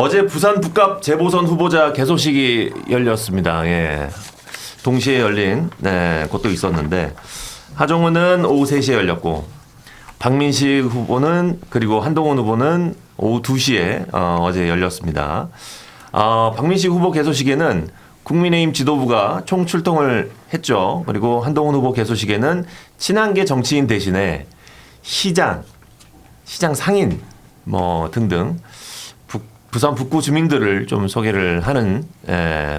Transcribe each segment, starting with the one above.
어제 부산 북갑 재보선 후보자 개소식이 열렸습니다. 예. 동시에 열린 곳도 있었는데 하정우는 오후 3시에 열렸고 박민식 후보는 그리고 한동훈 후보는 오후 2시에 어제 열렸습니다. 박민식 후보 개소식에는 국민의힘 지도부가 총출동을 했죠. 그리고 한동훈 후보 개소식에는 친한계 정치인 대신에 시장 상인 뭐 등등 부산 북구 주민들을 좀 소개를 하는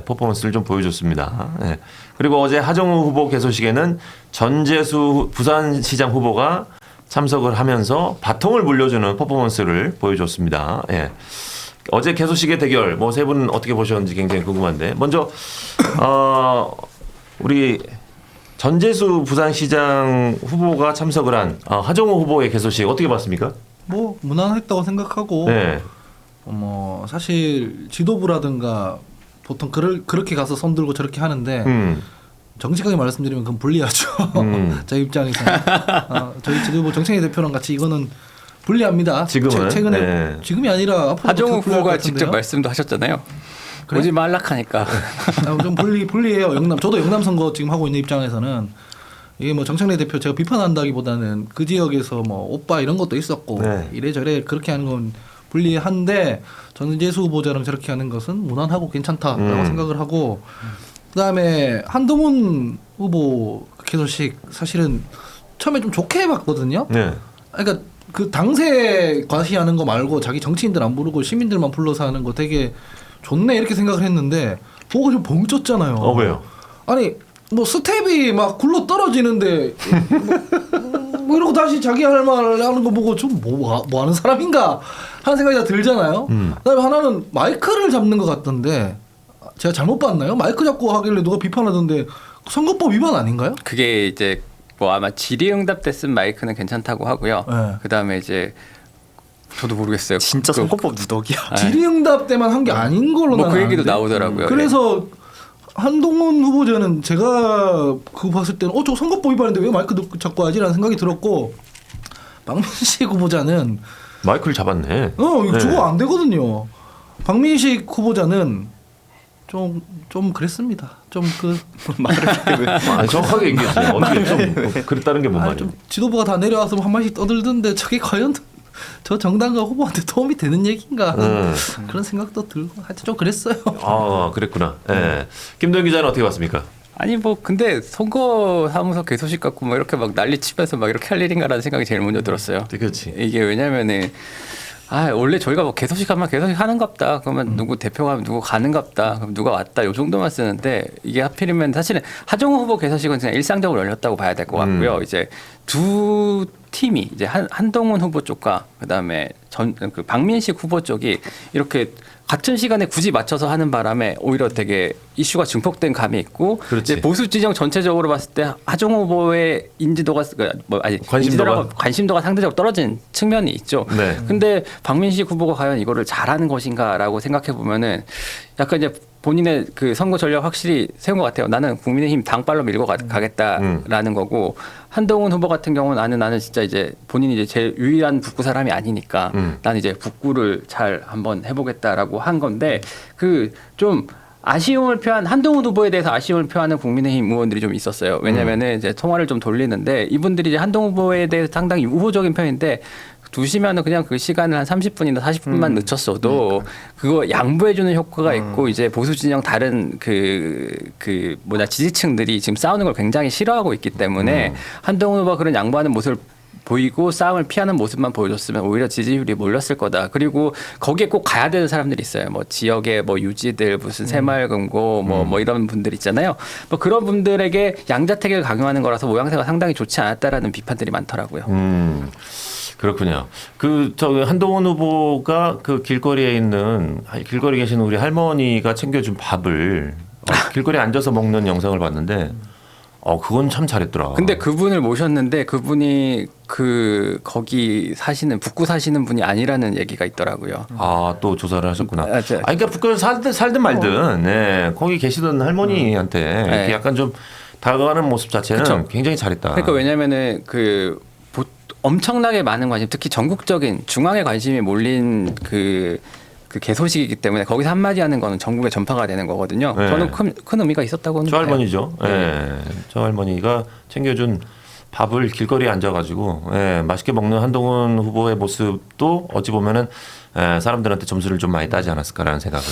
퍼포먼스를 좀 보여줬습니다. 그리고 어제 하정우 후보 개소식에는 전재수 부산시장 후보가 참석을 하면서 바통을 물려주는 퍼포먼스를 보여줬습니다. 어제 개소식의 대결 뭐 세 분은 어떻게 보셨는지 굉장히 궁금한데 먼저 우리 전재수 부산시장 후보가 참석을 한 하정우 후보의 개소식 어떻게 봤습니까? 뭐 무난했다고 생각하고 네. 뭐 사실 지도부라든가 보통 그렇게 가서 손 들고 저렇게 하는데 정직하게 말씀드리면 그건 불리하죠. 제 입장에서 저희 지도부 정청래 대표랑 같이 이거는 불리합니다. 지금은 최근에 지금이 아니라 앞으로 하정우 후보가 직접 말씀도 하셨잖아요. 그래? 오지 말락하니까. 좀 불리해요. 저도 영남 선거 지금 하고 있는 입장에서는 이게 뭐 정청래 대표 제가 비판한다기보다는 그 지역에서 뭐 오빠 이런 것도 있었고 이래저래 그렇게 하는 건 불리한데 전재수 후보자랑 저렇게 하는 것은 무난하고 괜찮다라고 생각을 하고 그다음에 한동훈 후보 개소식 사실은 처음에 좀 좋게 봤거든요. 네. 그러니까 그 당세 과시하는 거 말고 자기 정치인들 안 부르고 시민들만 불러서 하는 거 되게 좋네 이렇게 생각을 했는데 보고 좀 벙쪘잖아요. 왜요? 아니 뭐 스텝이 막 굴러 떨어지는데 뭐 이러고 다시 자기 할 말 하는 거 보고 좀 뭐 하는 사람인가 하는 생각이 다 들잖아요. 그다음에 하나는 마이크를 잡는 것 같던데 제가 잘못 봤나요? 마이크 잡고 하길래 누가 비판하던데 선거법 위반 아닌가요? 그게 이제 뭐 아마 질의응답 때 쓴 마이크는 괜찮다고 하고요. 그다음에 이제 저도 모르겠어요. 진짜 선거법 누더기야. 질의응답 때만 한 게 아닌 걸로 뭐 그 나는 얘기도 아는데. 나오더라고요. 그래서 한동훈 후보자는 제가 그거 봤을 때는 저 선거법 위반인데 왜 마이크 잡고 하지라는 생각이 들었고 박민식 후보자는 마이크를 잡았네. 저거 안 되거든요. 박민식 후보자는 좀 그랬습니다. 정확하게 얘기했어요. 어떻게 좀 그랬다는 게 뭔 말이에요? 좀 지도부가 다 내려와서 한 마디씩 떠들던데 저게 과연 저 정당과 후보한테 도움이 되는 얘기인가 그런 생각도 들고 하여튼 좀 그랬어요. 그랬구나. 김도현 기자는 어떻게 봤습니까? 아니 뭐 근데 선거사무소 개소식 갖고 뭐 이렇게 막 난리치면서 막 이렇게 할 일인가라는 생각이 제일 먼저 들었어요. 그렇지. 이게 왜냐면은 원래 저희가 뭐 개소식 하면 개소식 하는갑다. 그러면 누구 대표가 하면 누구 가는갑다. 그럼 누가 왔다. 요 정도만 쓰는데 이게 하필이면 사실은 하정우 후보 개소식은 그냥 일상적으로 열렸다고 봐야 될 것 같고요. 이제 두 팀이 이제 한동훈 후보 쪽과 그다음에 그 박민식 후보 쪽이 이렇게 같은 시간에 굳이 맞춰서 하는 바람에 오히려 되게 이슈가 증폭된 감이 있고 이제 보수 진영 전체적으로 봤을 때 하정우 후보의 인지도가 관심도가 상대적으로 떨어진 측면이 있죠. 근데 박민식 후보가 과연 이거를 잘하는 것인가라고 생각해 보면은 약간 이제 본인의 그 선거 전략 확실히 세운 것 같아요. 나는 국민의힘 당빨로 밀고 가겠다라는 거고 한동훈 후보 같은 경우는 나는 진짜 이제 본인이 이제 제일 유일한 북구 사람이 아니니까 나는 이제 북구를 잘 한번 해보겠다라고 한 건데 그 좀 아쉬움을 표한 한동훈 후보에 대해서 아쉬움을 표하는 국민의힘 의원들이 좀 있었어요. 왜냐면은 이제 통화를 좀 돌리는데 이분들이 이제 한동훈 후보에 대해서 상당히 우호적인 편인데 두시면은 그냥 그 시간을 한 30분이나 40분만 늦췄어도 그거 양보해주는 효과가 있고 이제 보수 진영 다른 지지층들이 지금 싸우는 걸 굉장히 싫어하고 있기 때문에 한동훈 후보가 그런 양보하는 모습을 보이고 싸움을 피하는 모습만 보여줬으면 오히려 지지율이 몰렸을 거다. 그리고 거기에 꼭 가야 되는 사람들이 있어요. 뭐 지역의 뭐 유지들 무슨 새마을금고 뭐 이런 분들 있잖아요. 뭐 그런 분들에게 양자택일을 강요하는 거라서 모양새가 상당히 좋지 않았다라는 비판들이 많더라고요. 그렇군요. 한동훈 후보가 그 길거리에 계시는 우리 할머니가 챙겨준 밥을 길거리에 앉아서 먹는 영상을 봤는데 그건 참 잘했더라. 근데 그분을 모셨는데 그분이 거기 북구 사시는 분이 아니라는 얘기가 있더라고요. 또 조사를 하셨구나. 그러니까 북구에서 살든 말든 거기 계시던 할머니한테 이렇게 약간 좀 다가가는 모습 자체는 굉장히 잘했다. 그러니까 왜냐면은 엄청나게 많은 관심, 특히 전국적인 중앙에 관심이 몰린 그 개소식이기 때문에 거기서 한마디 하는 거는 전국에 전파가 되는 거거든요. 네. 저는 큰 의미가 있었다고 저 봐요. 할머니죠. 예. 저 할머니가 챙겨준 밥을 길거리에 앉아가지고 맛있게 먹는 한동훈 후보의 모습도 어찌 보면은 사람들한테 점수를 좀 많이 따지 않았을까라는 생각을.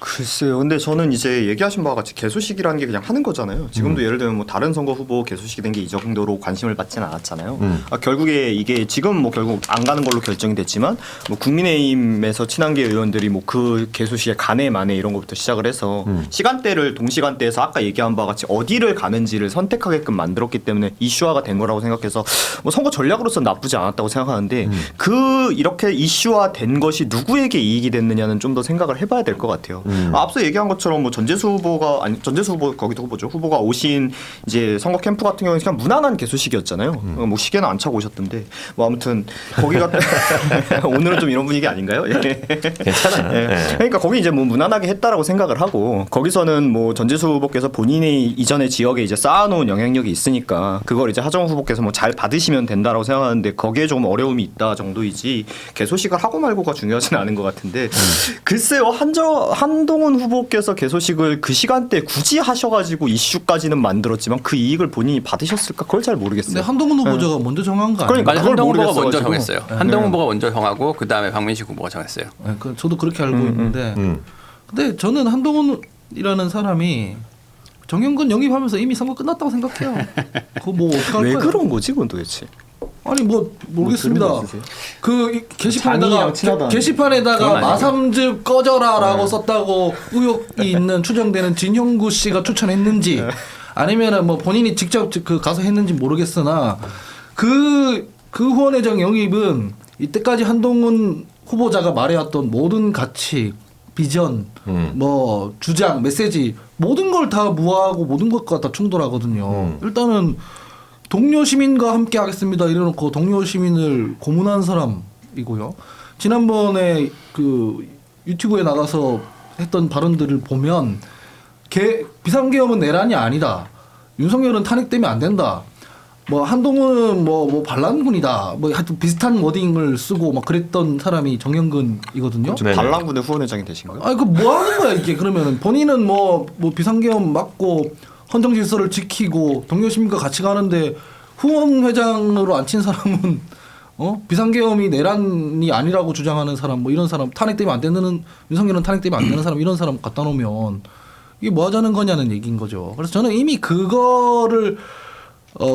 글쎄요. 근데 저는 이제 얘기하신 바와 같이 개소식이라는 게 그냥 하는 거잖아요. 지금도 예를 들면 뭐 다른 선거 후보 개소식이 된 게 이 정도로 관심을 받지는 않았잖아요. 결국에 이게 지금 뭐 결국 안 가는 걸로 결정이 됐지만 뭐 국민의힘에서 친한계 의원들이 뭐 그 개소식에 가네 마네 이런 것부터 시작을 해서 시간대를 동시간대에서 아까 얘기한 바와 같이 어디를 가는지를 선택하게끔 만들었기 때문에 이슈화가 된 거라고 생각해서 뭐 선거 전략으로서 나쁘지 않았다고 생각하는데 그 이렇게 이슈화 된 것이 누구에게 이익이 됐느냐는 좀 더 생각을 해봐야 될 것 같아요. 앞서 얘기한 것처럼 뭐 전재수 후보 거기도 후보죠. 후보가 오신 이제 선거 캠프 같은 경우는 그냥 무난한 개소식이었잖아요. 뭐 시계는 안 차고 오셨던데 뭐 아무튼 거기가 오늘은 좀 이런 분위기 아닌가요? 예. 괜찮아요. 예. 그러니까 거기 이제 뭐 무난하게 했다라고 생각을 하고 거기서는 뭐 전재수 후보께서 본인이 이전의 지역에 이제 쌓아놓은 영향력이 있으니까 그걸 이제 하정우 후보께서 뭐 잘 받으시면 된다라고 생각하는데 거기에 조금 어려움이 있다 정도이지 개소식을 하고 말고가 중요하지는 않은 것 같은데 글쎄요 한동훈 후보께서 개소식을 그 시간대에 굳이 하셔가지고 이슈까지는 만들었지만 그 이익을 본인이 받으셨을까 그걸 잘 모르겠어요. 근데 한동훈 후보자가 먼저 정한 거 아니에요? 그러니까 맞아, 그걸 한동훈 후보가 먼저 모르겠어가지고. 정했어요. 한동훈 후보가 먼저 정하고 그 다음에 박민식 후보가 정했어요. 네, 저도 그렇게 알고 있는데 근데 저는 한동훈이라는 사람이 정영근 영입하면서 이미 선거 끝났다고 생각해요. 그거 뭐 어떡할 왜 거야? 그런 거지 그건 도대체? 아니 뭐 모르겠습니다. 뭐 들은 거 그 게시판에다가 장이랑 친하다는 게시판에다가 그건 아니고. 마삼즙 꺼져라라고 썼다고 의혹이 있는 추정되는 진형구 씨가 추천했는지 아니면은 뭐 본인이 직접 그 가서 했는지 모르겠으나 그 후원회장 영입은 이때까지 한동훈 후보자가 말해왔던 모든 가치, 비전, 뭐 주장, 메시지 모든 걸 다 무화하고 모든 것과 다 충돌하거든요. 일단은 동료 시민과 함께 하겠습니다 이래놓고 동료 시민을 고문한 사람이고요. 지난번에 그 유튜브에 나가서 했던 발언들을 보면 비상계엄은 내란이 아니다. 윤석열은 탄핵되면 안 된다. 뭐 한동훈은 뭐 반란군이다. 뭐 하여튼 비슷한 워딩을 쓰고 막 그랬던 사람이 정영근이거든요. 네네. 반란군의 후원회장이 되신 거예요? 아니 그 뭐 하는 거야 이게 그러면은 본인은 뭐 비상계엄 막고 헌정 질서를 지키고 동료 시민과 같이 가는데 후원 회장으로 앉힌 사람은 비상계엄이 내란이 아니라고 주장하는 사람 뭐 이런 사람 탄핵되면 안 되는 윤석열은 탄핵되면 안 되는 사람 이런 사람 갖다 놓으면 이게 뭐 하자는 거냐는 얘기인 거죠. 그래서 저는 이미 그거를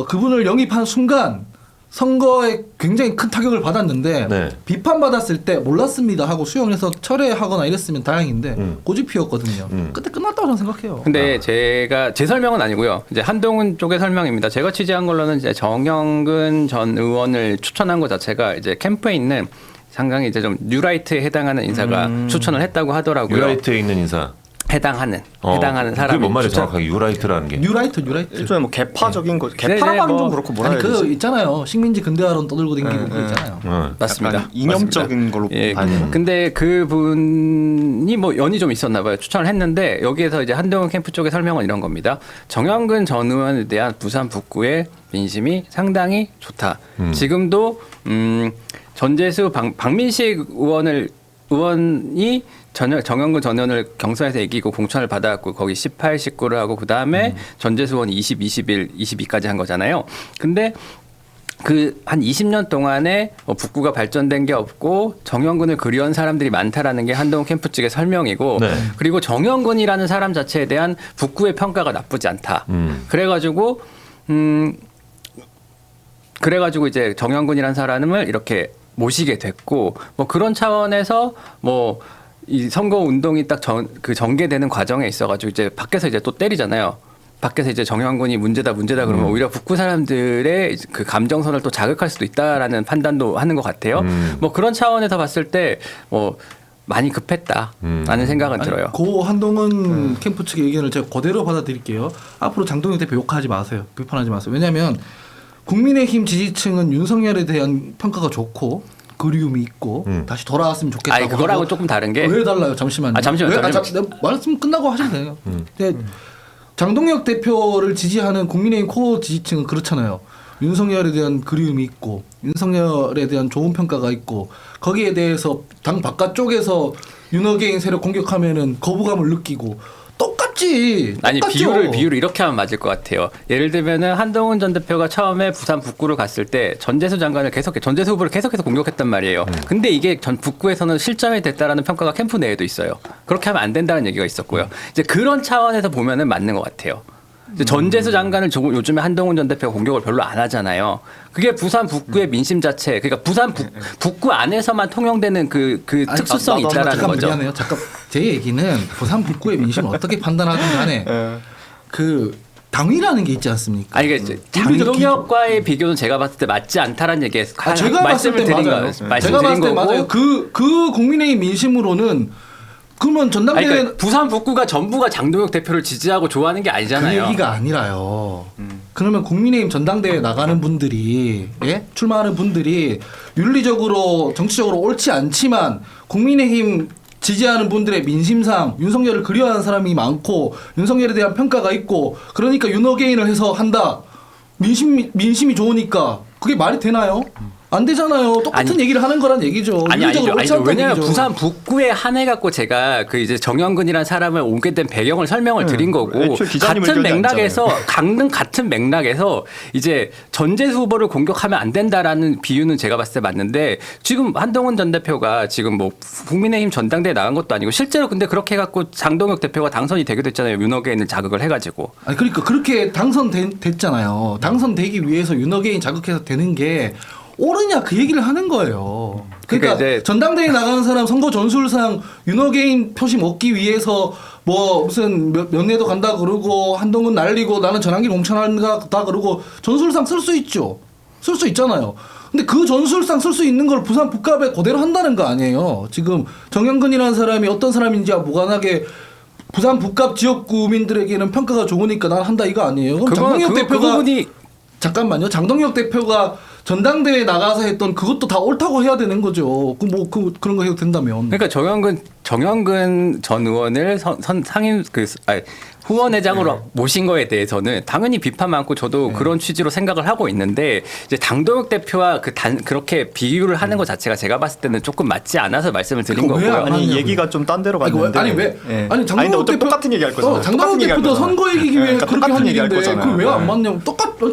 그분을 영입한 순간 선거에 굉장히 큰 타격을 받았는데 네. 비판받았을 때 몰랐습니다 하고 수용해서 철회하거나 이랬으면 다행인데 고집피웠거든요. 그때 끝났다고 저는 생각해요. 근데 제가 제 설명은 아니고요. 이제 한동훈 쪽의 설명입니다. 제가 취재한 걸로는 이제 정영근 전 의원을 추천한 것 자체가 이제 캠프에 있는 상당히 이제 좀 뉴라이트에 해당하는 인사가 추천을 했다고 하더라고요. 뉴라이트에 있는 인사. 해당하는 그게 사람이 뭔 말이에요? 추천. 정확하게 유라이트라는 게. 뉴라이트. 일종의 뭐 개파적인 거, 네, 개파라고 하면 뭐. 좀 그렇고 뭐라 아니 해야 되지? 그 있잖아요. 식민지 근대화론 떠들고 다니고 그거 있잖아요. 맞습니다. 약간 이념적인 걸로 예. 봐야 되는. 근데 그분이 뭐 연이 좀 있었나 봐요. 추천을 했는데 여기에서 이제 한동훈 캠프 쪽의 설명은 이런 겁니다. 정영근 전 의원에 대한 부산 북구의 민심이 상당히 좋다. 지금도 전재수 박민식 의원이 정영근 전 의원을 경선에서 이기고 공천을 받아갖고 거기 18, 19를 하고 그 다음에 전재수 의원이 20, 21, 22까지 한 거잖아요. 근데 그 한 20년 동안에 북구가 발전된 게 없고 정영근을 그리워한 사람들이 많다라는 게 한동훈 캠프 측의 설명이고 네. 그리고 정영근이라는 사람 자체에 대한 북구의 평가가 나쁘지 않다. 그래가지고 이제 정영근이라는 사람을 이렇게 모시게 됐고 뭐 그런 차원에서 뭐 이 선거 운동이 딱 그 전개되는 과정에 있어가지고 이제 밖에서 이제 또 때리잖아요. 밖에서 이제 정영근이 문제다 그러면 오히려 북구 사람들의 그 감정선을 또 자극할 수도 있다라는 판단도 하는 것 같아요. 뭐 그런 차원에서 봤을 때 뭐 많이 급했다라는 생각은 들어요. 고 한동훈 캠프 측의 의견을 제가 그대로 받아들일게요. 앞으로 장동혁 대표 욕하지 마세요. 비판하지 마세요. 왜냐하면 국민의힘 지지층은 윤석열에 대한 평가가 좋고 그리움이 있고 다시 돌아왔으면 좋겠다고. 아니 그거랑은 하고. 조금 다른 게 왜 달라요? 잠시만요. 잠시만요. 말씀 끝나고 하시면 돼요. 근데 장동혁 대표를 지지하는 국민의힘 코어 지지층은 그렇잖아요. 윤석열에 대한 그리움이 있고 윤석열에 대한 좋은 평가가 있고 거기에 대해서 당 바깥쪽에서 윤어게인 세력 공격하면은 거부감을 느끼고 똑같지. 아니 똑같죠. 비유를 이렇게 하면 맞을 것 같아요. 예를 들면은 한동훈 전 대표가 처음에 부산 북구를 갔을 때 전재수 장관을 전재수 후보를 계속해서 공격했단 말이에요. 근데 이게 전 북구에서는 실점이 됐다라는 평가가 캠프 내에도 있어요. 그렇게 하면 안 된다는 얘기가 있었고요. 이제 그런 차원에서 보면은 맞는 것 같아요. 이제 전재수 장관을 요즘에 한동훈 전 대표가 공격을 별로 안 하잖아요. 그게 부산 북구의 민심 자체, 그러니까 부산 북구 안에서만 통용되는 그 특수성이 있다라는 잠깐 거죠. 미안해요. 잠깐 제 얘기는 부산 북구의 민심을 어떻게 판단하든 간에 그 당위라는 게 있지 않습니까? 아니 이게 장동혁과의 비교는 제가 봤을 때 맞지 않다라는 얘기에 제가 봤을 때 맞아요. 제가 봤을 때 맞아요. 그 국민의힘 민심으로는 그러면 전당대회 그러니까 부산 북구가 전부가 장동혁 대표를 지지하고 좋아하는 게 아니잖아요. 그 얘기가 아니라요. 그러면 국민의힘 전당대회 나가는 분들이 출마하는 분들이 윤리적으로 정치적으로 옳지 않지만 국민의힘 지지하는 분들의 민심상 윤석열을 그리워하는 사람이 많고 윤석열에 대한 평가가 있고 그러니까 윤어게인을 해서 한다. 민심이 좋으니까 그게 말이 되나요? 안 되잖아요. 똑같은 얘기를 하는 거란 얘기죠. 아니죠. 왜냐하면 얘기죠. 부산 북구에 한해 갖고 제가 그 이제 정영근이라는 사람을 오게 된 배경을 설명을 드린 거고 같은 맥락에서 같은 맥락에서 이제 전재수 후보를 공격하면 안 된다라는 비유는 제가 봤을 때 맞는데 지금 한동훈 전 대표가 지금 뭐 국민의힘 전당대회 나간 것도 아니고 실제로 근데 그렇게 해갖고 장동혁 대표가 당선이 되기도 했잖아요. 윤어게인을 자극을 해가지고. 아니 그러니까 그렇게 당선됐잖아요. 당선되기 위해서 윤어게인 자극해서 되는 게 옳으냐 그 얘기를 하는 거예요. 그러니까 이제 전당대회 나가는 사람 선거 전술상 윤어게인 표심 얻기 위해서 뭐 무슨 면회도 간다 그러고 한동훈 날리고 나는 전환기 공천한다 그러고 전술상 쓸 수 있죠. 쓸 수 있잖아요. 근데 그 전술상 쓸 수 있는 걸 부산 북갑에 그대로 한다는 거 아니에요. 지금 정영근이라는 사람이 어떤 사람인지와 무관하게 부산 북갑 지역구민들에게는 평가가 좋으니까 난 한다 이거 아니에요. 그럼 장동혁 대표가 잠깐만요. 장동혁 대표가 전당대회에 나가서 했던 그것도 다 옳다고 해야 되는 거죠. 그런 거 해도 된다면. 그러니까 정영근 전 의원을 후원회장으로 모신 거에 대해서는 당연히 비판 많고 저도 그런 취지로 생각을 하고 있는데 이제 장동혁 대표와 그렇게 비유를 하는 것 자체가 제가 봤을 때는 조금 맞지 않아서 말씀을 드린 거고요. 아니 얘기가 좀 딴 데로 갔는데. 아니 장동혁 대표 똑같은 얘기할 거잖아요. 장동혁 대표도 선거 이기기 위해 그러니까 그렇게 한 얘기할 얘기인데 거잖아요. 그 왜 안 맞냐고.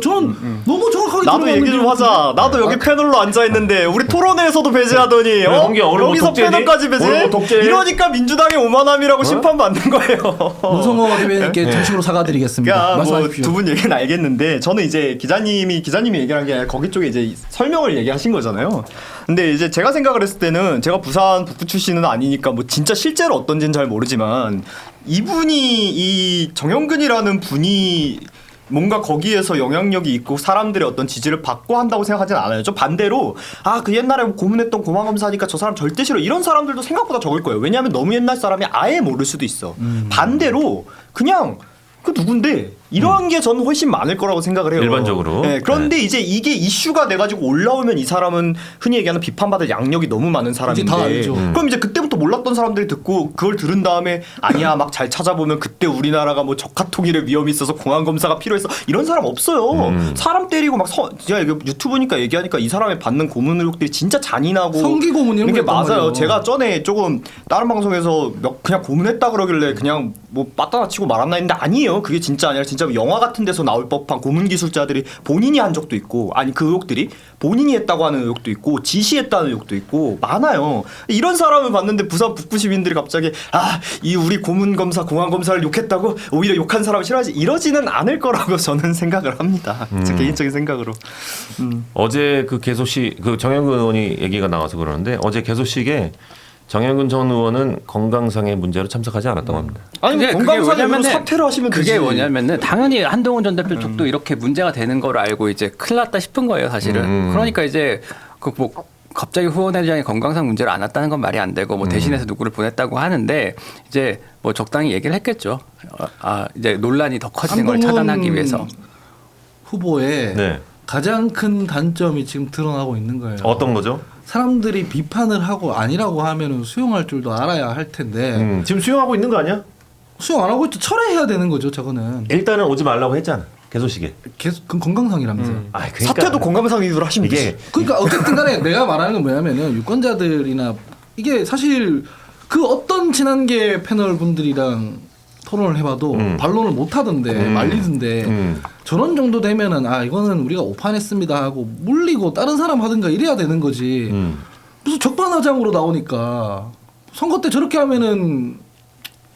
저는 너무 정확하게 나도 얘기 좀 하자. 나도 여기 패널로 앉아 있는데 우리 토론회에서도 배제하더니 여기서 패널까지 배제. 이러니까 민주당의 오만함이라고 심판받는 거예요. 문성호 대변인께 진심으로 사과드리겠습니다. 그러니까 말씀하십시오. 두 분 얘기는 알겠는데 저는 이제 기자님이 얘기한 게 아니라 거기 쪽에 이제 설명을 얘기하신 거잖아요. 근데 이제 제가 생각을 했을 때는 제가 부산 북구 출신은 아니니까 뭐 진짜 실제로 어떤지는 잘 모르지만 이분이 이 정영근이라는 분이 뭔가 거기에서 영향력이 있고 사람들의 어떤 지지를 받고 한다고 생각하진 않아요. 좀 반대로 그 옛날에 고문했던 고만검사니까 저 사람 절대 싫어 이런 사람들도 생각보다 적을 거예요. 왜냐하면 너무 옛날 사람이 아예 모를 수도 있어. 반대로 그냥 그 누군데 이런 게 저는 훨씬 많을 거라고 생각을 해요. 일반적으로. 네, 그런데 이제 이게 이슈가 돼가지고 올라오면 이 사람은 흔히 얘기하는 비판받을 양력이 너무 많은 사람인데 다 알죠. 그럼 이제 그때부터 몰랐던 사람들이 듣고 그걸 들은 다음에 아니야 막 잘 찾아보면 그때 우리나라가 뭐 적화통일의 위험이 있어서 공안검사가 필요했어 이런 사람 없어요. 사람 때리고 막 제가 이거 유튜브니까 얘기하니까 이 사람이 받는 고문 의혹들이 진짜 잔인하고 성기 고문 이런 이게 거 맞아요. 말이에요. 제가 전에 조금 다른 방송에서 그냥 고문했다 그러길래 그냥 뭐 빠따나 치고 말았나 했는데 아니에요. 그게 진짜 아니라 진짜 영화 같은 데서 나올 법한 고문 기술자들이 본인이 한 적도 있고 아니 그 의혹들이 본인이 했다고 하는 의혹도 있고 지시했다는 의혹도 있고 많아요. 이런 사람을 봤는데 부산 북구 시민들이 갑자기 이 우리 고문검사 공안검사를 욕했다고 오히려 욕한 사람을 싫어하지 이러지는 않을 거라고 저는 생각을 합니다. 제 개인적인 생각으로. 어제 그 개소식 그 정영근 의원이 얘기가 나와서 그러는데 어제 개소식에 정영근 전 의원은 건강상의 문제로 참석하지 않았다고 합니다. 아니 건강상으로 사퇴를 하시면 되지. 그게 뭐냐면은 당연히 한동훈 전 대표 쪽도 이렇게 문제가 되는 걸 알고 이제 큰일 났다 싶은 거예요, 사실은. 그러니까 이제 뭐 갑자기 후원회장이 건강상 문제를 안 왔다는 건 말이 안 되고 뭐 대신해서 누구를 보냈다고 하는데 이제 뭐 적당히 얘기를 했겠죠. 이제 논란이 더 커지는 걸 차단하기 위해서. 후보의 가장 큰 단점이 지금 드러나고 있는 거예요. 어떤 거죠? 사람들이 비판을 하고 아니라고 하면은 수용할 줄도 알아야 할 텐데 지금 수용하고 있는 거 아니야? 수용 안 하고 있죠. 철회해야 되는 거죠. 저거는. 일단은 오지 말라고 했잖아. 개소식에. 계속 그 건강상이라면서요. 아, 그러니까 사퇴도 건강상 이유로 하시면 이게 되지. 그러니까 어쨌든 간에 내가 말하는 건 뭐냐면은 유권자들이나 이게 사실 그 어떤 친한계 패널 분들이랑 토론을 해봐도 반론을 못 하던데 말리던데 저런 정도 되면은 아 이거는 우리가 오판했습니다 하고 물리고 다른 사람 하든가 이래야 되는 거지. 무슨 적반하장으로 나오니까 선거 때 저렇게 하면은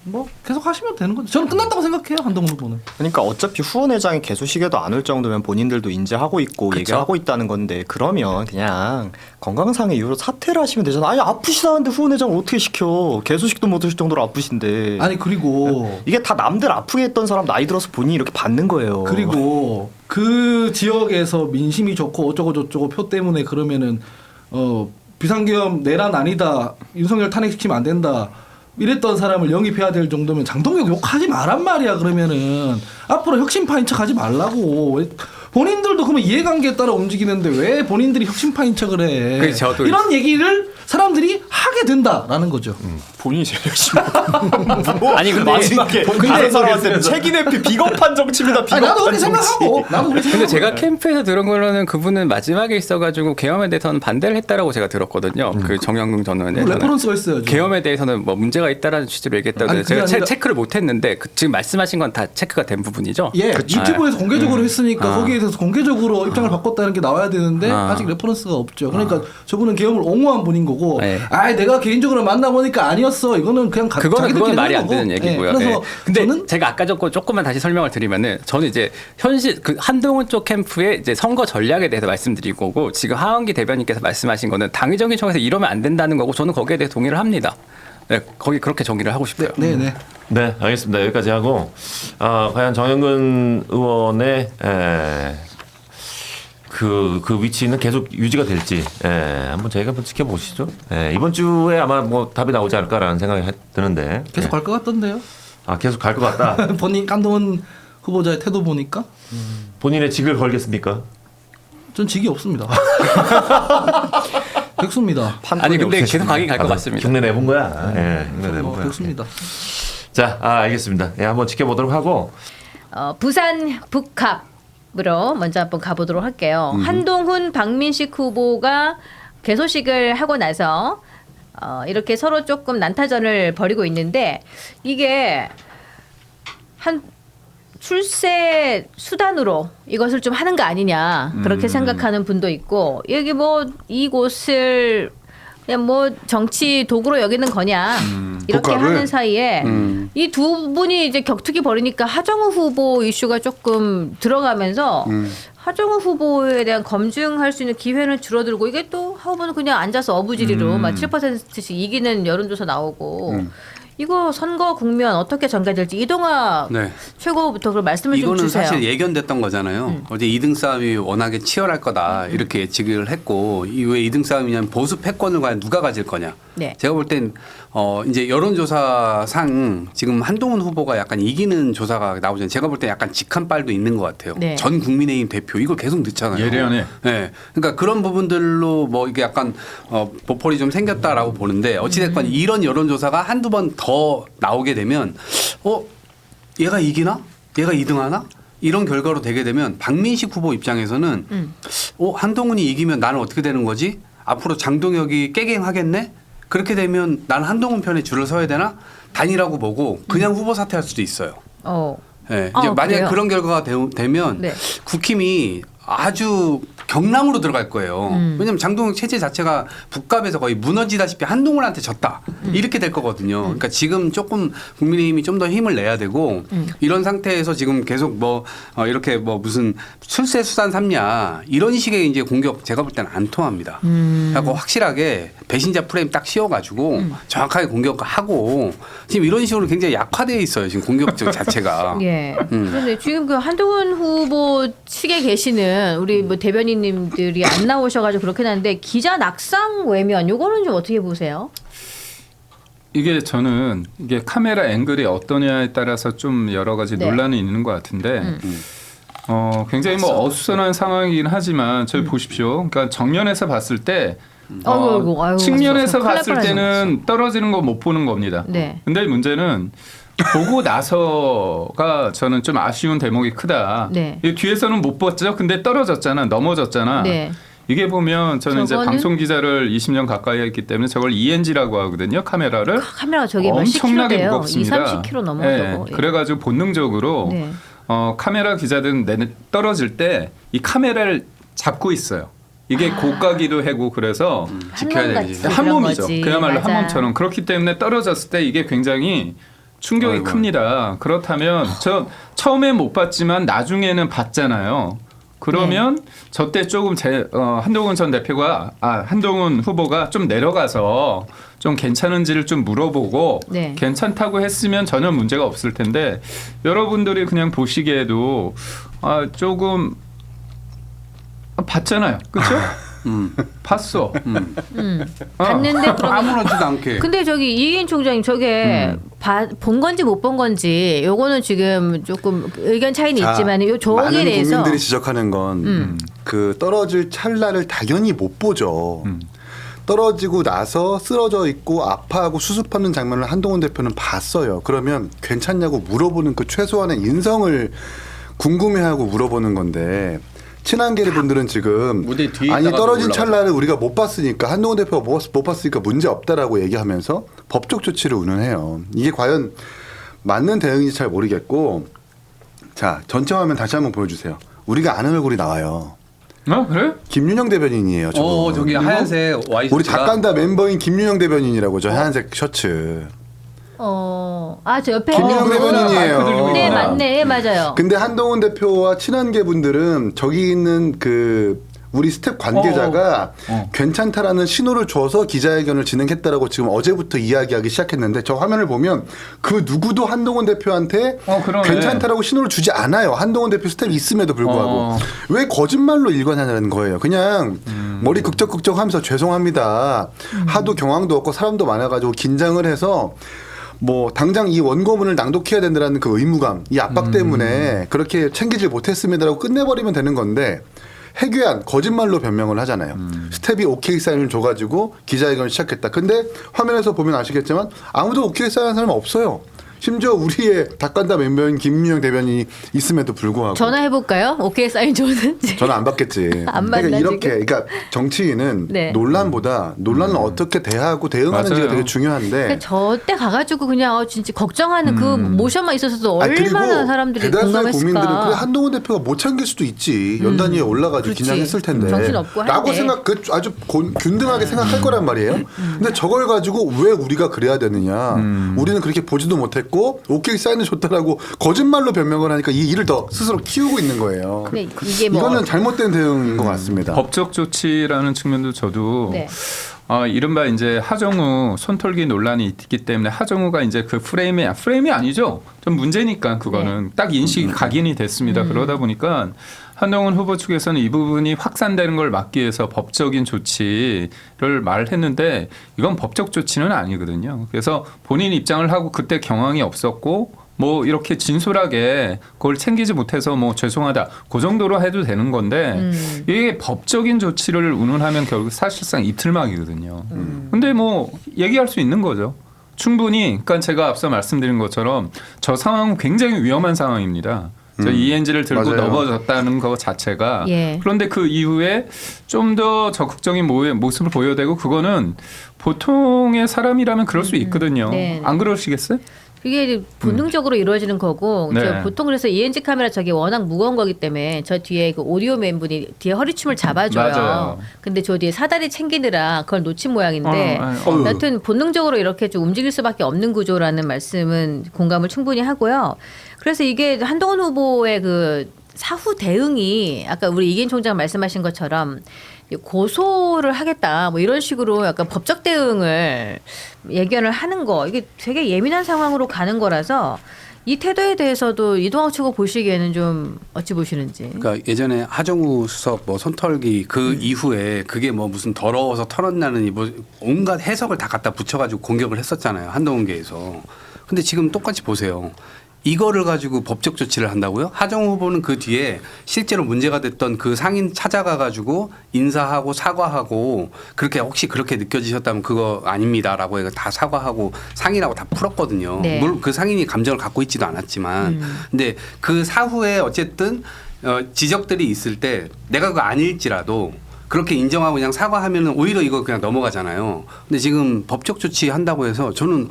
뭐 계속 하시면 되는 거죠. 저는 끝났다고 생각해요 한동훈 후보는. 그러니까 어차피 후원회장이 개소식에도 안 올 정도면 본인들도 인지하고 있고 그쵸? 얘기하고 있다는 건데 그러면 그냥 건강상의 이유로 사퇴를 하시면 되잖아. 아니 아프시다는데 후원회장을 어떻게 시켜? 개소식도 못 하실 정도로 아프신데. 아니 그리고 이게 다 남들 아프게 했던 사람 나이 들어서 본인이 이렇게 받는 거예요. 그리고 그 지역에서 민심이 좋고 어쩌고 저쩌고 표 때문에 그러면은 비상계엄 내란 아니다 윤석열 탄핵시키면 안 된다 이랬던 사람을 영입해야 될 정도면 장동혁 욕하지 말란 말이야. 그러면은 앞으로 혁신파인 척하지 말라고. 본인들도 그러면 이해관계에 따라 움직이는데 왜 본인들이 혁신파인 척을 해. 그래서 저도 이런 얘기를 사람들이 하게 된다라는 거죠. 본인이 제일 열심히. 뭐 아니, 근데 마지막에 다른 사람한테 책임 회피 비겁한 정치입니다. 아니, 비겁한 나도 그렇게 정치. 생각하고 나도 그렇게 근데 생각하고. 제가 캠프에서 들은 거로는 그분은 마지막에 있어가지고 계엄에 대해서는 반대를 했다라고 제가 들었거든요. 그 정영동 전 의원에 뭐 대해서는. 레퍼런스가 있어야죠. 계엄에 대해서는 뭐 문제가 있다라는 취지로 얘기했다고 아니, 제가 그게 아니라- 체크를 못했는데 지금 말씀하신 건 다 체크가 된 부분이죠. 예, 유튜브에서 공개적으로 했으니까 거기에 대해서 공개적으로 입장을 바꿨다는 게 나와야 되는데 아직 레퍼런스가 없죠. 그러니까 저분은 계엄을 옹호한 분인 거고, 네. 아, 내가 개인적으로 만나보니까 아니었어. 이거는 그냥 그거는 말이 안 되는 거고. 얘기고요. 예, 그래서 예. 근데 저는 제가 아까 조금만 다시 설명을 드리면은 저는 이제 현실 그 한동훈 쪽 캠프의 이제 선거 전략에 대해서 말씀드릴 거고 지금 하원기 대변인께서 말씀하신 거는 당위정의 청에서 이러면 안 된다는 거고 저는 거기에 대해 동의를 합니다. 네, 거기 그렇게 정의를 하고 싶어요. 네. 네, 알겠습니다. 여기까지 하고 과연 정영근 의원의 그 위치는 계속 유지가 될지 한번 저희가 한번 지켜보시죠. 이번 주에 아마 뭐 답이 나오지 않을까라는 생각이 드는데 계속 갈 것 같던데요. 계속 갈 것 같다. 본인 한동훈 후보자의 태도 보니까 본인의 직을 걸겠습니까? 전 직이 없습니다. 백수입니다. 아니 근데 계속 가긴 갈 것 아, 같습니다. 흉내 내본 거야. 흉내 내본 거야. 백수입니다. 자, 알겠습니다. 한번 지켜보도록 하고 부산 북합으로 먼저 한번 가보도록 할게요. 한동훈, 박민식 후보가 개소식을 하고 나서 이렇게 서로 조금 난타전을 벌이고 있는데 이게 한 출세 수단으로 이것을 좀 하는 거 아니냐 그렇게 생각하는 분도 있고 여기 뭐 이곳을 그냥 뭐 정치 도구로 여기는 거냐 이렇게 독합을? 하는 사이에 이 두 분이 이제 격투기 벌이니까 하정우 후보 이슈가 조금 들어가면서 하정우 후보에 대한 검증할 수 있는 기회는 줄어들고 이게 또 후보는 그냥 앉아서 어부지리로 막 7%씩 이기는 여론조사 나오고 이거 선거 국면 어떻게 전개될지 이동아 네. 최고부터 그 말씀을 좀 이거는 주세요. 사실 예견됐던 거잖아요. 어제 2등 싸움이 워낙에 치열할 거다 이렇게 예측을 했고 왜 2등 싸움이냐면 보수 패권을 과연 누가 가질 거냐. 네. 제가 볼 땐 이제 여론조사상 지금 한동훈 후보가 약간 이기는 조사가 나오잖아요. 제가 볼 때 약간 직한 빨도 있는 것 같아요. 네. 전 국민의힘 대표 이걸 계속 넣잖아요. 예리하네. 네. 그러니까 그런 부분들로 뭐 이게 약간 보폭이 좀 생겼다라고 보는데 어찌됐건 이런 여론조사가 한두 번 더 나오게 되면 얘가 이기나? 얘가 2등하나? 이런 결과로 되게 되면 박민식 후보 입장에서는 한동훈이 이기면 나는 어떻게 되는 거지? 앞으로 장동혁이 깨갱하겠네? 그렇게 되면 나는 한동훈 편에 줄을 서야 되나? 단일하고 보고 그냥 후보 사퇴할 수도 있어요. 네. 이제 만약에 그래요? 그런 결과가 되면 네. 국힘이 아주 경랑으로 들어갈 거예요. 왜냐하면 장동혁 체제 자체가 북갑에서 거의 무너지다시피 한동훈한테 졌다. 이렇게 될 거거든요. 그러니까 지금 조금 국민의힘이 좀 더 힘을 내야 되고 이런 상태에서 지금 계속 이렇게 무슨 출세 수단 삼냐 이런 식의 이제 공격 제가 볼 때는 안 통합니다. 그래서 확실하게 배신자 프레임 딱 씌워가지고 정확하게 공격하고 지금 이런 식으로 굉장히 약화되어 있어요. 지금 공격적 자체가. 예. 그런데 지금 그 한동훈 후보 측에 계시는 우리 뭐 대변인님들이 안 나오셔가지고 그렇긴 한데 기자 낙상 외면 요거는 좀 어떻게 보세요? 이게 저는 이게 카메라 앵글이 어떠냐에 따라서 좀 여러 가지 네. 논란이 있는 것 같은데 굉장히 어수선한 상황이긴 하지만 저희 보십시오. 그러니까 정면에서 봤을 때 아이고, 측면에서 큰일 날 봤을 뻔했네. 때는 떨어지는 거 못 보는 겁니다. 네. 근데 문제는 보고 나서가 저는 좀 아쉬운 대목이 크다. 네. 이 뒤에서는 못 봤죠. 근데 떨어졌잖아, 넘어졌잖아. 네. 이게 보면 저는 이제 저거는- 방송 기자를 20년 가까이 했기 때문에 저걸 ENG라고 하거든요. 카메라를. 카메라가 저게 몇 엄청나게 10kg 돼요. 무겁습니다. 20-30kg 넘어요. 예, 저거. 예. 그래가지고 본능적으로 네. 카메라 기자들은 떨어질 때 이 카메라를 잡고 있어요. 이게 고가기도 하고 그래서 지켜야 한몸 되지. 같이 한 그런 몸이죠. 거지. 그야말로 맞아. 한 몸처럼. 그렇기 때문에 떨어졌을 때 이게 굉장히 충격이 아이고. 큽니다. 그렇다면 저 처음에 못 봤지만 나중에는 봤잖아요. 그러면 저 때 조금 한동훈 전 대표가 한동훈 후보가 좀 내려가서 좀 괜찮은지를 좀 물어보고 네. 괜찮다고 했으면 전혀 문제가 없을 텐데 여러분들이 그냥 보시기에도 조금 봤잖아요. 그렇죠? 봤어. 봤는데 그러면 아무렇지도 않게. 근데 저기 이인 총장님 저게 본 건지 못 본 건지 요거는 지금 조금 의견 차이는 자, 있지만 요 조항에 많은 대해서 국민들이 지적하는 건 그 떨어질 찰나를 당연히 못 보죠. 떨어지고 나서 쓰러져 있고 아파하고 수습하는 장면을 한동훈 대표는 봤어요. 그러면 괜찮냐고 물어보는 그 최소한의 인성을 궁금해하고 물어보는 건데 친한계리 분들은 지금 무대 뒤에 아니 있다가도 떨어진 올라가서. 찰나를 우리가 못 봤으니까 한동훈 대표가 못 봤으니까 문제 없다라고 얘기하면서 법적 조치를 운운해요. 이게 과연 맞는 대응인지 잘 모르겠고 자 전체 화면 다시 한번 보여주세요. 우리가 아는 얼굴이 나와요. 그래? 김윤영 대변인이에요. 저분. 저기 하얀색 와이셔츠가 우리 작간다 멤버인 김윤영 대변인이라고 저 하얀색 셔츠. 저 옆에 김윤영 있는 분. 대변인이에요. 마이크 들고 네, 있구나. 맞네. 맞아요. 근데 한동훈 대표와 친한계 분들은 저기 있는 그 우리 스텝 관계자가 괜찮다라는 신호를 줘서 기자회견을 진행했다라고 지금 어제부터 이야기하기 시작했는데 저 화면을 보면 그 누구도 한동훈 대표한테 그러네. 괜찮다라고 신호를 주지 않아요. 한동훈 대표 스텝이 있음에도 불구하고 왜 거짓말로 일관하냐는 거예요. 그냥 머리 극적극적 하면서 죄송합니다. 하도 경황도 없고 사람도 많아가지고 긴장을 해서 뭐 당장 이 원고문을 낭독해야 된다는 그 의무감, 이 압박 때문에 그렇게 챙기질 못했습니다라고 끝내버리면 되는 건데 해괴한 거짓말로 변명을 하잖아요. 스텝이 오케이 사인을 줘가지고 기자회견을 시작했다. 근데 화면에서 보면 아시겠지만 아무도 오케이 사인한 사람은 없어요. 심지어 우리의 닭간다 멤버인 김윤영 대변인이 있음에도 불구하고 전화해 볼까요? 오케이 사인 줬는지. 저는 안 받겠지. 안 받나, 그러니까 이렇게, 지금? 그러니까 정치인은 네. 논란보다 논란을 어떻게 대하고 대응하는지가 맞아요. 되게 중요한데. 그러니까 저때 가가지고 그냥 진짜 걱정하는 그 모션만 있었어도 얼마나 사람들이 대다수의 국민들은 그래 공감했을까. 한동훈 대표가 못 참길 수도 있지. 연단위에 올라가지고 그렇지. 긴장했을 텐데. 정신없고 라고 한데. 아주 균등하게 생각할 거란 말이에요. 근데 저걸 가지고 왜 우리가 그래야 되느냐. 우리는 그렇게 보지도 못했고 오케이 사인을 줬다라고 거짓말로 변명을 하니까 이 일을 더 스스로 키우고 있는 거예요. 근데 이게 뭐 이거는 잘못된 대응인 것 같습니다. 법적 조치라는 측면도 저도 네. 이른바 이제 하정우 손털기 논란이 있기 때문에 하정우가 이제 그 프레임이 아니죠. 좀 문제니까 그거는 딱 인식이 각인이 됐습니다. 그러다 보니까 한동훈 후보 측에서는 이 부분이 확산되는 걸 막기 위해서 법적인 조치를 말했는데 이건 법적 조치는 아니거든요. 그래서 본인 입장을 하고 그때 경황이 없었고 뭐 이렇게 진솔하게 그걸 챙기지 못해서 뭐 죄송하다 그 정도로 해도 되는 건데 이게 법적인 조치를 운운하면 결국 사실상 이틀막이거든요. 근데 뭐 얘기할 수 있는 거죠. 충분히 그러니까 제가 앞서 말씀드린 것처럼 저 상황은 굉장히 위험한 상황입니다. 저 ENG를 들고 맞아요. 넘어졌다는 것 자체가 예. 그런데 그 이후에 좀 더 적극적인 모습을 보여야 되고 그거는 보통의 사람이라면 그럴 수 있거든요. 네. 안 그러시겠어요? 그게 본능적으로 이루어지는 거고 네. 저 보통 그래서 ENG 카메라 저게 워낙 무거운 거기 때문에 저 뒤에 그 오디오맨 분이 뒤에 허리춤을 잡아줘요. 맞아요. 근데 저 뒤에 사다리 챙기느라 그걸 놓친 모양인데 여튼 본능적으로 이렇게 좀 움직일 수밖에 없는 구조라는 말씀은 공감을 충분히 하고요. 그래서 이게 한동훈 후보의 그 사후 대응이 아까 우리 이기인 총장 말씀하신 것처럼 고소를 하겠다 뭐 이런 식으로 약간 법적 대응을 예견을 하는 거 이게 되게 예민한 상황으로 가는 거라서 이 태도에 대해서도 이동학 측은 보시기에는 좀 어찌 보시는지. 그러니까 예전에 하정우 수석 뭐 손털기 그 이후에 그게 뭐 무슨 더러워서 털었냐는 뭐 온갖 해석을 다 갖다 붙여가지고 공격을 했었잖아요. 한동훈계에서. 근데 지금 똑같이 보세요. 이거를 가지고 법적 조치를 한다고요? 하정우 후보는 그 뒤에 실제로 문제가 됐던 그 상인 찾아가 가지고 인사하고 사과하고 그렇게 혹시 그렇게 느껴지셨다면 그거 아닙니다라고 해서 다 사과하고 상인하고 다 풀었거든요. 네. 물론 그 상인이 감정을 갖고 있지도 않았지만 근데 그 사후에 어쨌든 지적들이 있을 때 내가 그거 아닐지라도 그렇게 인정하고 그냥 사과하면은 오히려 이거 그냥 넘어가잖아요. 근데 지금 법적 조치 한다고 해서 저는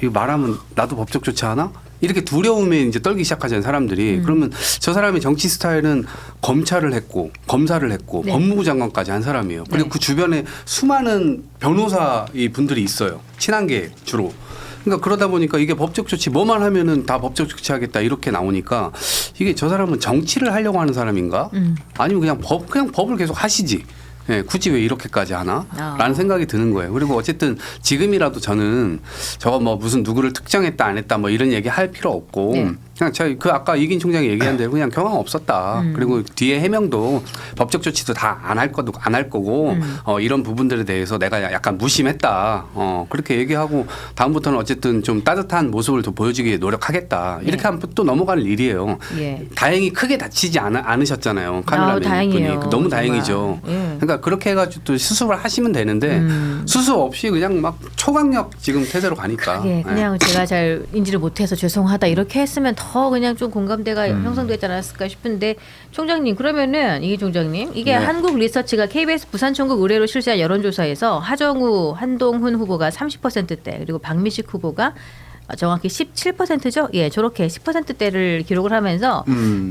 이거 말하면 나도 법적 조치 하나? 이렇게 두려움에 이제 떨기 시작하잖아요, 사람들이. 그러면 저 사람의 정치 스타일은 검찰을 했고 검사를 했고 네. 법무부 장관까지 한 사람이에요. 그리고 네. 그 주변에 수많은 변호사 이 분들이 있어요. 친한계 주로. 그러니까 그러다 보니까 이게 법적 조치 뭐만 하면은 다 법적 조치하겠다 이렇게 나오니까 이게 저 사람은 정치를 하려고 하는 사람인가? 아니면 그냥 법을 계속 하시지. 예, 굳이 왜 이렇게까지 하나? 라는 생각이 드는 거예요. 그리고 어쨌든 지금이라도 저는 저거 뭐 무슨 누구를 특정했다 안 했다 뭐 이런 얘기 할 필요 없고 네. 그냥 저희 그 아까 이긴 총장이 얘기한 대로 그냥 경황 없었다. 그리고 뒤에 해명도 법적 조치도 다 안 할 거고 이런 부분들에 대해서 내가 약간 무심했다. 그렇게 얘기하고 다음부터는 어쨌든 좀 따뜻한 모습을 더 보여주기 위해 노력하겠다. 이렇게 하면 또 넘어가는 일이에요. 예. 다행히 크게 다치지 않으셨잖아요. 카메라맨 다행이에요. 분이. 너무 다행이죠. 정말. 예. 그러니까 그렇게 해가지고 또 수습을 하시면 되는데 수습 없이 그냥 막 초강력 지금 태세로 가니까. 예, 그냥 제가 잘 인지를 못해서 죄송하다 이렇게 했으면 더 그냥 좀 공감대가 형성되지 않았을까 싶은데 총장님 그러면은 이기 총장님 이게 한국 리서치가 KBS 부산총국 의뢰로 실시한 여론조사에서 하정우, 한동훈 후보가 30%대 그리고 박민식 후보가 정확히 17%죠? 예, 저렇게 10%대를 기록을 하면서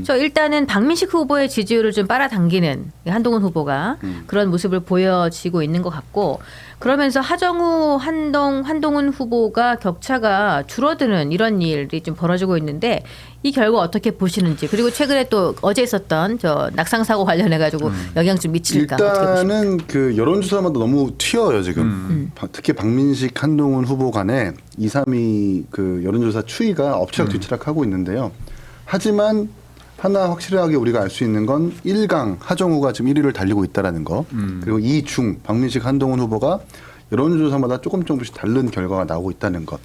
저 일단은 박민식 후보의 지지율을 좀 빨아당기는 한동훈 후보가 그런 모습을 보여지고 있는 것 같고 그러면서 하정우, 한동훈 후보가 격차가 줄어드는 이런 일이 좀 벌어지고 있는데 이 결과 어떻게 보시는지 그리고 최근에 또 어제 있었던 저 낙상 사고 관련해 가지고 영향 좀 미칠까 어떻게 보십니까? 일단은 그 여론조사마다 너무 튀어요 지금. 특히 박민식, 한동훈 후보 간에 2, 3위 그 여론조사 추이가 엎치락뒤치락하고 있는데요. 하지만 하나 확실하게 우리가 알 수 있는 건 1강 하정우가 지금 1위를 달리고 있다라는 거. 그리고 2중 박민식, 한동훈 후보가 여론조사마다 조금씩 다른 결과가 나오고 있다는 것.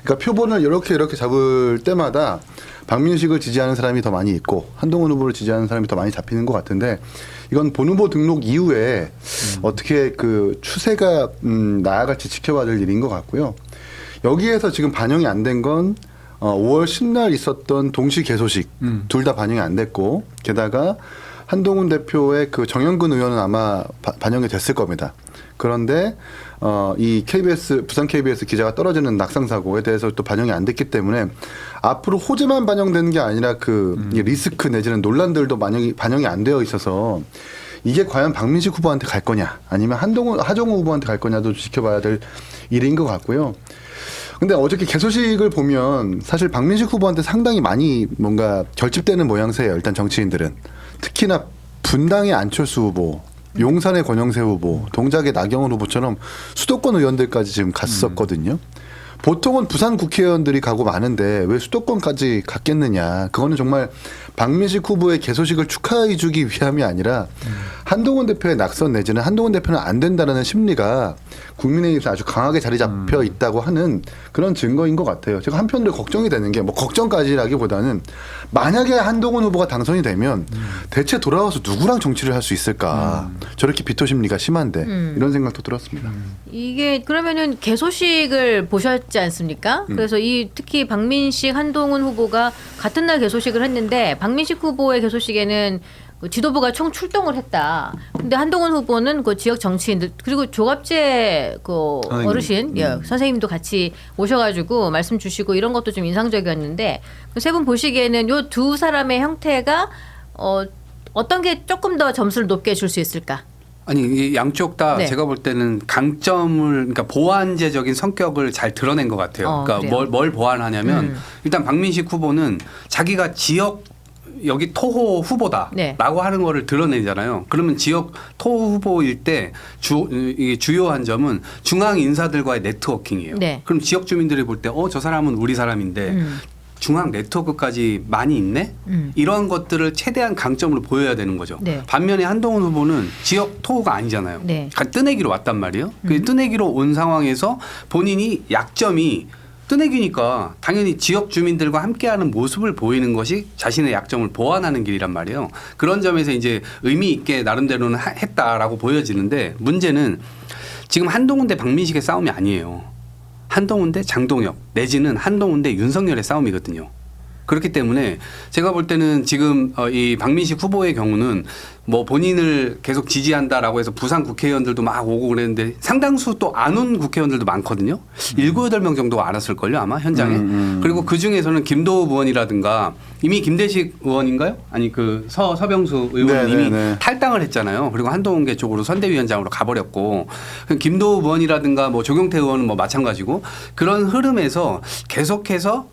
그러니까 표본을 이렇게 잡을 때마다 박민식을 지지하는 사람이 더 많이 있고 한동훈 후보를 지지하는 사람이 더 많이 잡히는 것 같은데 이건 본 후보 등록 이후에 어떻게 그 추세가 나아갈지 지켜봐야 될 일인 것 같고요. 여기에서 지금 반영이 안 된 건 5월 10날 있었던 동시 개소식 둘 다 반영이 안 됐고 게다가 한동훈 대표의 그 정영근 의원은 아마 반영이 됐을 겁니다. 그런데 이 KBS 부산 KBS 기자가 떨어지는 낙상 사고에 대해서 또 반영이 안 됐기 때문에 앞으로 호재만 반영되는 게 아니라 그 리스크 내지는 논란들도 반영이 안 되어 있어서 이게 과연 박민식 후보한테 갈 거냐 아니면 하정우 후보한테 갈 거냐도 지켜봐야 될 일인 것 같고요. 근데 어저께 개소식을 보면 사실 박민식 후보한테 상당히 많이 뭔가 결집되는 모양새예요. 일단 정치인들은 특히나 분당의 안철수 후보, 용산의 권영세 후보, 동작의 나경원 후보처럼 수도권 의원들까지 지금 갔었거든요. 보통은 부산 국회의원들이 가고 마는데 왜 수도권까지 갔겠느냐. 그거는 정말 박민식 후보의 개소식을 축하해 주기 위함이 아니라 한동훈 대표의 낙선 내지는 한동훈 대표는 안 된다는 심리가 국민의힘에서 아주 강하게 자리 잡혀 있다고 하는 그런 증거인 것 같아요. 제가 한편으로 걱정이 되는 게 뭐 걱정까지라기보다는 만약에 한동훈 후보가 당선이 되면 대체 돌아와서 누구랑 정치를 할 수 있을까. 저렇게 비토 심리가 심한데 이런 생각도 들었습니다. 이게 그러면은 개소식을 보셨지 않습니까? 그래서 이 특히 박민식, 한동훈 후보가 같은 날 개소식을 했는데 박민식 후보의 개소식에는 그 지도부가 총 출동을 했다. 근데 한동훈 후보는 그 지역 정치인들 그리고 조갑재 그 어르신 선생님도 같이 오셔가지고 말씀 주시고 이런 것도 좀 인상적이었는데 세 분 보시기에는 요 두 사람의 형태가 어떤 게 조금 더 점수를 높게 줄 수 있을까? 아니 이 양쪽 다 네. 제가 볼 때는 강점을 그러니까 보완제적인 성격을 잘 드러낸 것 같아요. 그러니까 그래요? 뭘 보완하냐면 일단 박민식 후보는 자기가 지역 여기 토호 후보다라고 네. 하는 거를 드러내잖아요. 그러면 지역 토호 후보일 때 이게 주요한 점은 중앙 인사들과의 네트워킹이에요. 네. 그럼 지역 주민들이 볼 때 저 사람은 우리 사람인데 중앙 네트워크까지 많이 있네? 이런 것들을 최대한 강점으로 보여야 되는 거죠. 네. 반면에 한동훈 후보는 지역 토호가 아니잖아요. 네. 뜨내기로 왔단 말이에요. 그 뜨내기로 온 상황에서 본인이 약점이 뜨내기니까 당연히 지역 주민들과 함께하는 모습을 보이는 것이 자신의 약점을 보완하는 길이란 말이에요. 그런 점에서 이제 의미 있게 나름대로는 했다라고 보여지는데 문제는 지금 한동훈 대 박민식의 싸움이 아니에요. 한동훈 대 장동혁 내지는 한동훈 대 윤석열의 싸움이거든요. 그렇기 때문에 제가 볼 때는 지금 이 박민식 후보의 경우는 뭐 본인을 계속 지지한다라고 해서 부산 국회의원들도 막 오고 그랬는데 상당수 또 안 온 국회의원들도 많거든요. 7, 8명 정도 알았을걸요 아마 현장에. 그리고 그중에서는 김도우 의원이라든가 이미 김대식 의원인가요? 아니 그 서병수 의원은 이미 탈당을 했잖아요. 그리고 한동훈계 쪽으로 선대위원장으로 가버렸고 김도우 의원이라든가 뭐 조경태 의원은 뭐 마찬가지고 그런 흐름에서 계속해서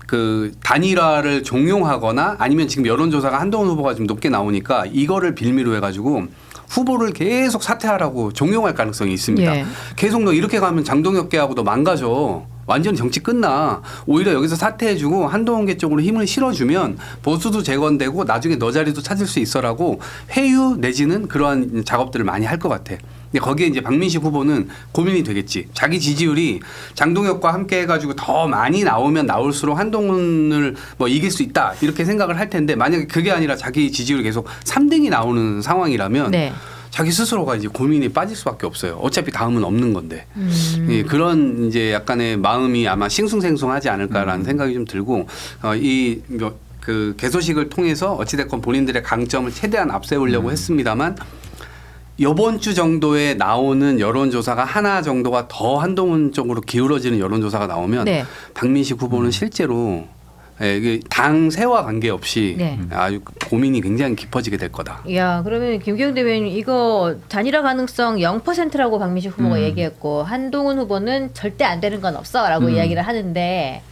그 단일화를 종용하거나 아니면 지금 여론조사가 한동훈 후보가 좀 높게 나오니까 이거를 빌미로 해가지고 후보를 계속 사퇴하라고 종용할 가능성이 있습니다. 예. 계속 너 이렇게 가면 장동혁계하고도 망가져. 완전 정치 끝나. 오히려 여기서 사퇴해주고 한동훈계 쪽으로 힘을 실어주면 보수도 재건되고 나중에 너 자리도 찾을 수 있어라고 회유 내지는 그러한 작업들을 많이 할 것 같아. 근데 거기에 이제 박민식 후보는 고민이 되겠지. 자기 지지율이 장동혁과 함께 해가지고 더 많이 나오면 나올수록 한동훈을 뭐 이길 수 있다 이렇게 생각을 할 텐데 만약에 그게 아니라 자기 지지율이 계속 3등이 나오는 상황이라면 네. 자기 스스로가 이제 고민이 빠질 수밖에 없어요. 어차피 다음은 없는 건데. 예, 그런 이제 약간의 마음이 아마 싱숭생숭하지 않을까라는 생각이 좀 들고 그 개소식을 통해서 어찌됐건 본인들의 강점을 최대한 앞세우려고 했습니다만 이번 주 정도에 나오는 여론조사가 하나 정도가 더 한동훈 쪽으로 기울어지는 여론조사가 나오면 네. 박민식 후보는 실제로 당세와 관계없이 네. 아주 고민이 굉장히 깊어지게 될 거다. 야, 그러면 김경태 대변인 이거 단일화 가능성 0%라고 박민식 후보가 얘기했고 한동훈 후보는 절대 안 되는 건 없어라고 이야기를 하는데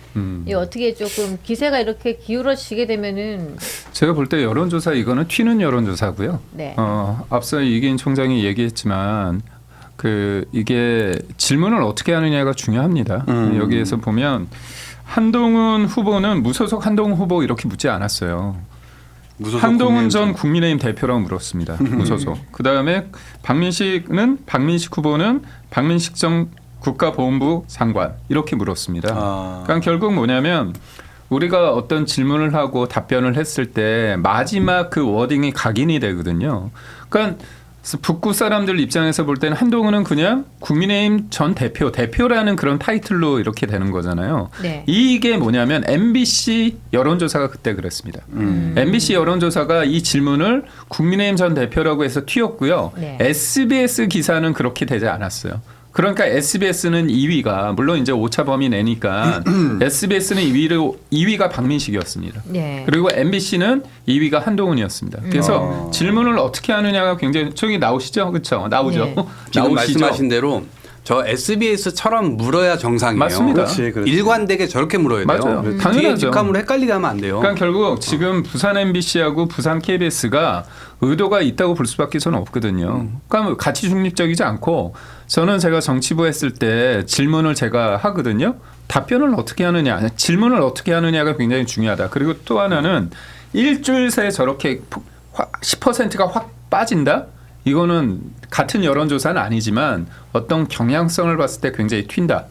이 어떻게 조금 기세가 이렇게 기울어지게 되면은 제가 볼 때 여론조사 이거는 튀는 여론조사고요. 네. 앞서 이기인 총장이 얘기했지만 이게 질문을 어떻게 하느냐가 중요합니다. 여기에서 보면 한동훈 후보는 무소속 한동훈 후보 이렇게 묻지 않았어요. 한동훈 전 국민의힘 대표라고 물었습니다. 무소속. 그다음에 박민식 후보는 박민식 전 국가보훈부 장관 이렇게 물었습니다. 그러니까 결국 뭐냐면 우리가 어떤 질문을 하고 답변을 했을 때 마지막 그 워딩이 각인이 되거든요. 그러니까 북구 사람들 입장에서 볼 때는 한동훈은 그냥 국민의힘 전 대표라는 그런 타이틀로 이렇게 되는 거잖아요. 네. 이게 뭐냐면 MBC 여론조사가 그때 그랬습니다. MBC 여론조사가 이 질문을 국민의힘 전 대표라고 해서 튀었고요. 네. SBS 기사는 그렇게 되지 않았어요. 그러니까 SBS는 2위가 물론 이제 오차 범위 내니까 SBS는 2위가 박민식이었습니다. 네. 그리고 MBC는 2위가 한동훈이었습니다. 그래서 질문을 어떻게 하느냐가 굉장히 저기 나오시죠, 그렇죠? 나오죠. 네. 지금 말씀하신 대로 저 SBS처럼 물어야 정상이에요. 맞습니다. 그렇지. 일관되게 저렇게 물어야 돼요. 맞아요. 뒤에 당연하죠. 뒷감으로 헷갈리게 하면 안 돼요. 그러니까 결국 지금 부산 MBC하고 부산 KBS가 의도가 있다고 볼 수밖에 저는 없거든요. 그러니까 같이 중립적이지 않고 저는 제가 정치부 했을 때 질문을 제가 하거든요. 답변을 어떻게 하느냐, 질문을 어떻게 하느냐가 굉장히 중요하다. 그리고 또 하나는 일주일 새에 저렇게 10%가 확 빠진다? 이거는 같은 여론조사는 아니지만 어떤 경향성을 봤을 때 굉장히 튄다.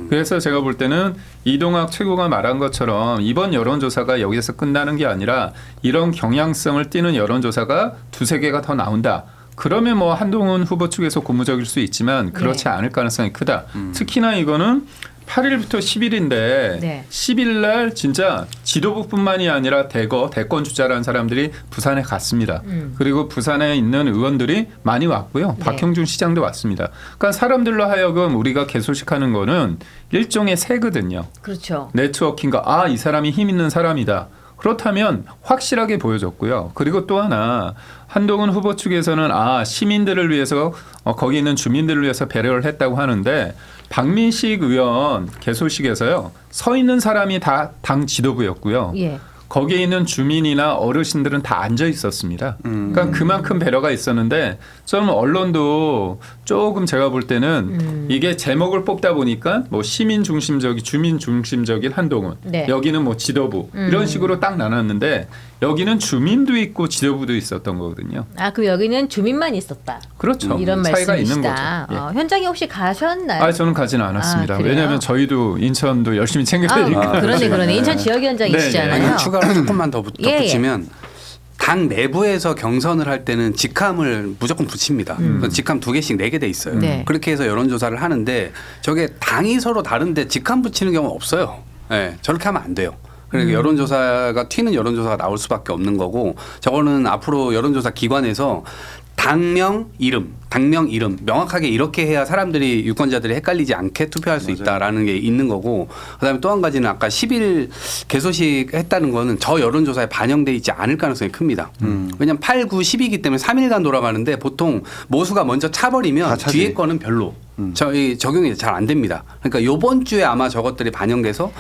그래서 제가 볼 때는 이동학 최고가 말한 것처럼 이번 여론조사가 여기서 끝나는 게 아니라 이런 경향성을 띠는 여론조사가 2-3개가 더 나온다. 그러면 뭐 한동훈 후보 측에서 고무적일 수 있지만 그렇지 않을 가능성이 크다. 특히나 이거는 8일부터 10일인데 네. 10일 날 진짜 지도부뿐만이 아니라 대권 주자라는 사람들이 부산에 갔습니다. 그리고 부산에 있는 의원들이 많이 왔고요. 네. 박형준 시장도 왔습니다. 그러니까 사람들로 하여금 우리가 개소식하는 거는 일종의 새거든요. 그렇죠. 네트워킹과 이 사람이 힘 있는 사람이다. 그렇다면 확실하게 보여줬고요. 그리고 또 하나 한동훈 후보 측에서는 시민들을 위해서 거기 있는 주민들을 위해서 배려를 했다고 하는데 박민식 의원 개소식에서요. 서 있는 사람이 다 당 지도부였고요. 예. 거기에 있는 주민이나 어르신들은 다 앉아 있었습니다. 그러니까 그만큼 배려가 있었는데 저는 언론도 조금 제가 볼 때는 이게 제목을 뽑다 보니까 뭐 시민 중심적인 주민 중심적인 한동훈 네. 여기는 뭐 지도부 이런 식으로 딱 나눴는데 여기는 주민도 있고 지도부도 있었던 거거든요. 아, 그럼 여기는 주민만 있었다. 그렇죠. 이런 차이가 있는 말씀이시다. 거죠. 예. 현장에 혹시 가셨나요? 저는 가지는 않았습니다. 아, 그래요? 왜냐하면 저희도 인천도 열심히 챙겨야 되니까. 그러네. 인천 지역위원장이시잖아요. 아니, 추가로 조금만 더 예, 덧붙이면 당 내부에서 경선을 할 때는 직함을 무조건 붙입니다. 직함 2개씩 4개 돼 있어요. 네. 그렇게 해서 여론조사를 하는데 저게 당이 서로 다른데 직함 붙이는 경우는 없어요. 네, 저렇게 하면 안 돼요. 그러니까 여론조사가 튀는 여론조사가 나올 수밖에 없는 거고 저거는 앞으로 여론조사 기관에서 당명 이름 명확하게 이렇게 해야 사람들이 유권자들이 헷갈리지 않게 투표할 수 있다라는 게 있는 거고 그다음에 또 한 가지는 아까 10일 개소식 했다는 거는 저 여론조사에 반영돼 있지 않을 가능성이 큽니다. 왜냐하면 8, 9, 10이기 때문에 3일간 돌아가는데 보통 모수가 먼저 차버리면 뒤에 거는 별로 저희 적용이 잘 안 됩니다. 그러니까 이번 주에 아마 저것들이 반영돼서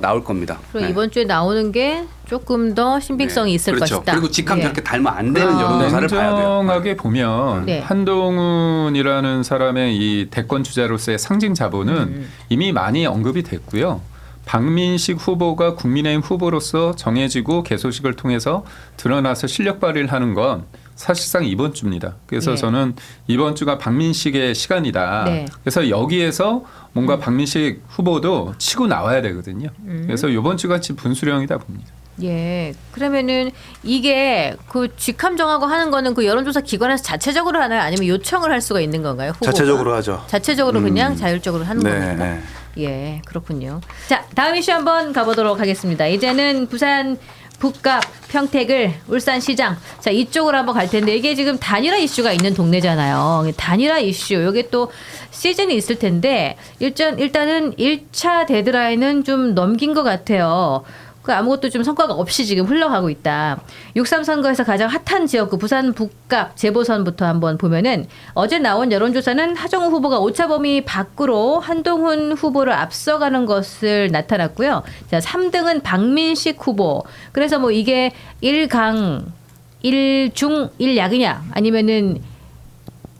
나올 겁니다. 그럼 이번 주에 나오는 게 조금 더 신빙성이 있을 그렇죠. 것이다. 그리고 직함 예. 저렇게 달면 안 되는 여론조사를 봐야 돼요. 냉정하게 보면 네. 한동훈이라는 사람의 이 대권 주자로서의 상징 자본은 이미 많이 언급이 됐고요. 박민식 후보가 국민의힘 후보로서 정해지고 개소식을 통해서 드러나서 실력 발휘를 하는 건 사실상 이번 주입니다. 그래서 네. 저는 이번 주가 박민식의 시간이다. 네. 그래서 여기에서 뭔가 박민식 후보도 치고 나와야 되거든요. 그래서 이번 주가 분수령이다 봅니다. 예. 그러면은 이게 그 직함 정하고 하는 거는 그 여론조사 기관에서 자체적으로 하나요? 아니면 요청을 할 수가 있는 건가요? 후보가? 자체적으로 하죠. 자체적으로 그냥 자율적으로 하는 네, 겁니다. 네. 예, 그렇군요. 자, 다음 이슈 한번 가보도록 하겠습니다. 이제는 부산 북갑, 평택을 울산시장. 자, 이쪽으로 한번 갈 텐데 이게 지금 단일화 이슈가 있는 동네잖아요. 단일화 이슈. 이게 또 시즌이 있을 텐데 일단은 1차 데드라인은 좀 넘긴 것 같아요. 그 아무것도 좀 성과가 없이 지금 흘러가고 있다. 6.3 선거에서 가장 핫한 지역구 부산 북갑 재보선부터 한번 보면은 어제 나온 여론조사는 하정우 후보가 오차 범위 밖으로 한동훈 후보를 앞서가는 것을 나타났고요. 자, 3등은 박민식 후보. 그래서 뭐 이게 1강, 1중, 1약이냐 아니면은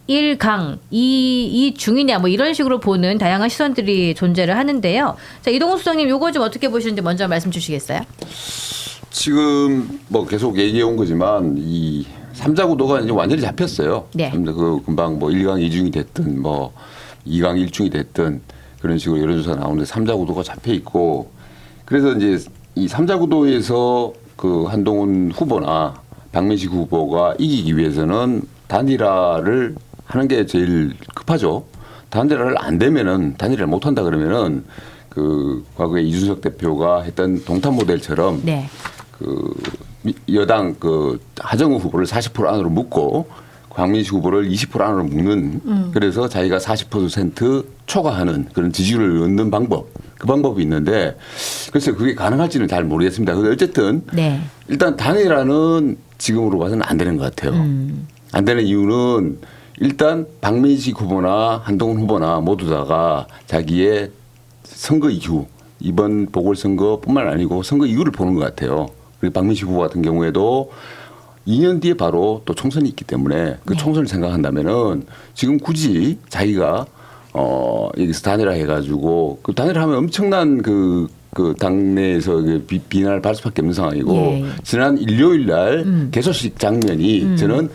1강, 2중이냐 뭐 이런 식으로 보는 다양한 시선들이 존재를 하는데요. 자, 이동훈 수석님 요거 좀 어떻게 보시는지 먼저 말씀 주시겠어요? 지금 뭐 계속 얘기해 온 거지만 이 삼자 구도가 이제 완전히 잡혔어요. 네. 그 금방 뭐 1강 2중이 됐든 뭐 2강 1중이 됐든 그런 식으로 여론조사 나오는데 삼자 구도가 잡혀 있고 그래서 이제 이 삼자 구도에서 그 한동훈 후보나 박민식 후보가 이기기 위해서는 단일화를 하는 게 제일 급하죠. 단일화를 안 되면은 단일화를 못 한다 그러면은 그 과거에 이준석 대표가 했던 동탄 모델처럼 네. 그 여당 그 하정우 후보를 40% 안으로 묶고 박민식 후보를 20% 안으로 묶는 그래서 자기가 40% 초과하는 그런 지지율을 얻는 방법 그 방법이 있는데 글쎄 그게 가능할지는 잘 모르겠습니다. 근데 어쨌든 네. 일단 단일화는 지금으로 봐서는 안 되는 것 같아요. 안 되는 이유는 일단 박민식 후보나 한동훈 후보나 모두 다가 자기의 선거 이후 이번 보궐선거뿐만 아니고 선거 이후를 보는 것 같아요. 그리고 박민식 후보 같은 경우에도 2년 뒤에 바로 또 총선이 있기 때문에 그 총선을 생각한다면은 지금 굳이 자기가 여기서 단일화 해가지고 그 단일화하면 엄청난 그 당내에서 비난을 받을 수밖에 없는 상황이고 예. 지난 일요일 날 개소식 장면이 저는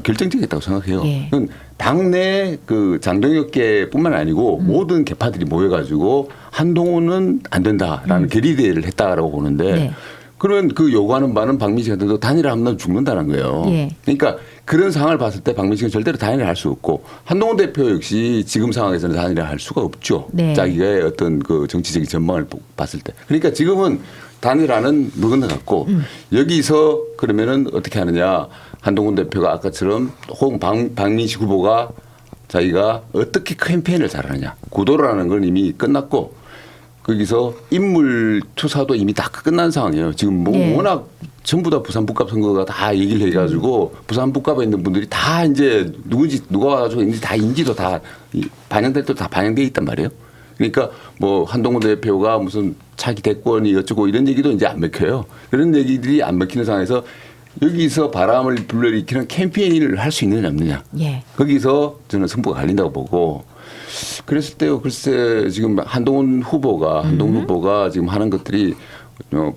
결정적이었다고 생각해요. 예. 당내 그 장동혁계뿐만 아니고 모든 계파들이 모여가지고 한동훈은 안 된다라는 결의대회를 했다라고 보는데 네. 그런 그 요구하는 바는 박민식한테도 단일화하면 죽는다는 거예요. 예. 그러니까 그런 상황을 봤을 때 박민식은 절대로 단일화 할 수 없고 한동훈 대표 역시 지금 상황에서는 단일화 할 수가 없죠. 네. 자기의 어떤 그 정치적인 전망을 봤을 때. 그러니까 지금은 단일화는 무건너 같고 여기서 그러면은 어떻게 하느냐. 한동훈 대표가 아까처럼 혹은 박민식 후보가 자기가 어떻게 캠페인을 잘하느냐. 구도라는 건 이미 끝났고 거기서 인물 투사도 이미 다 끝난 상황이에요. 지금 뭐 네. 워낙 전부 다 부산 북갑 선거가 다 얘기를 해가지고 부산 북갑에 있는 분들이 다 이제 누군지 누가 와가지고 이제 다 인지도 다 반영될 때 다 반영돼 있단 말이에요. 그러니까 뭐 한동훈 대표가 무슨 차기 대권이 어쩌고 이런 얘기도 이제 안 먹혀요. 그런 얘기들이 안 먹히는 상황에서 여기서 바람을 불러일으키는 캠페인을 할 수 있느냐 없느냐. 예. 거기서 저는 승부가 갈린다고 보고 그랬을 때요. 글쎄 지금 한동훈 후보가 지금 하는 것들이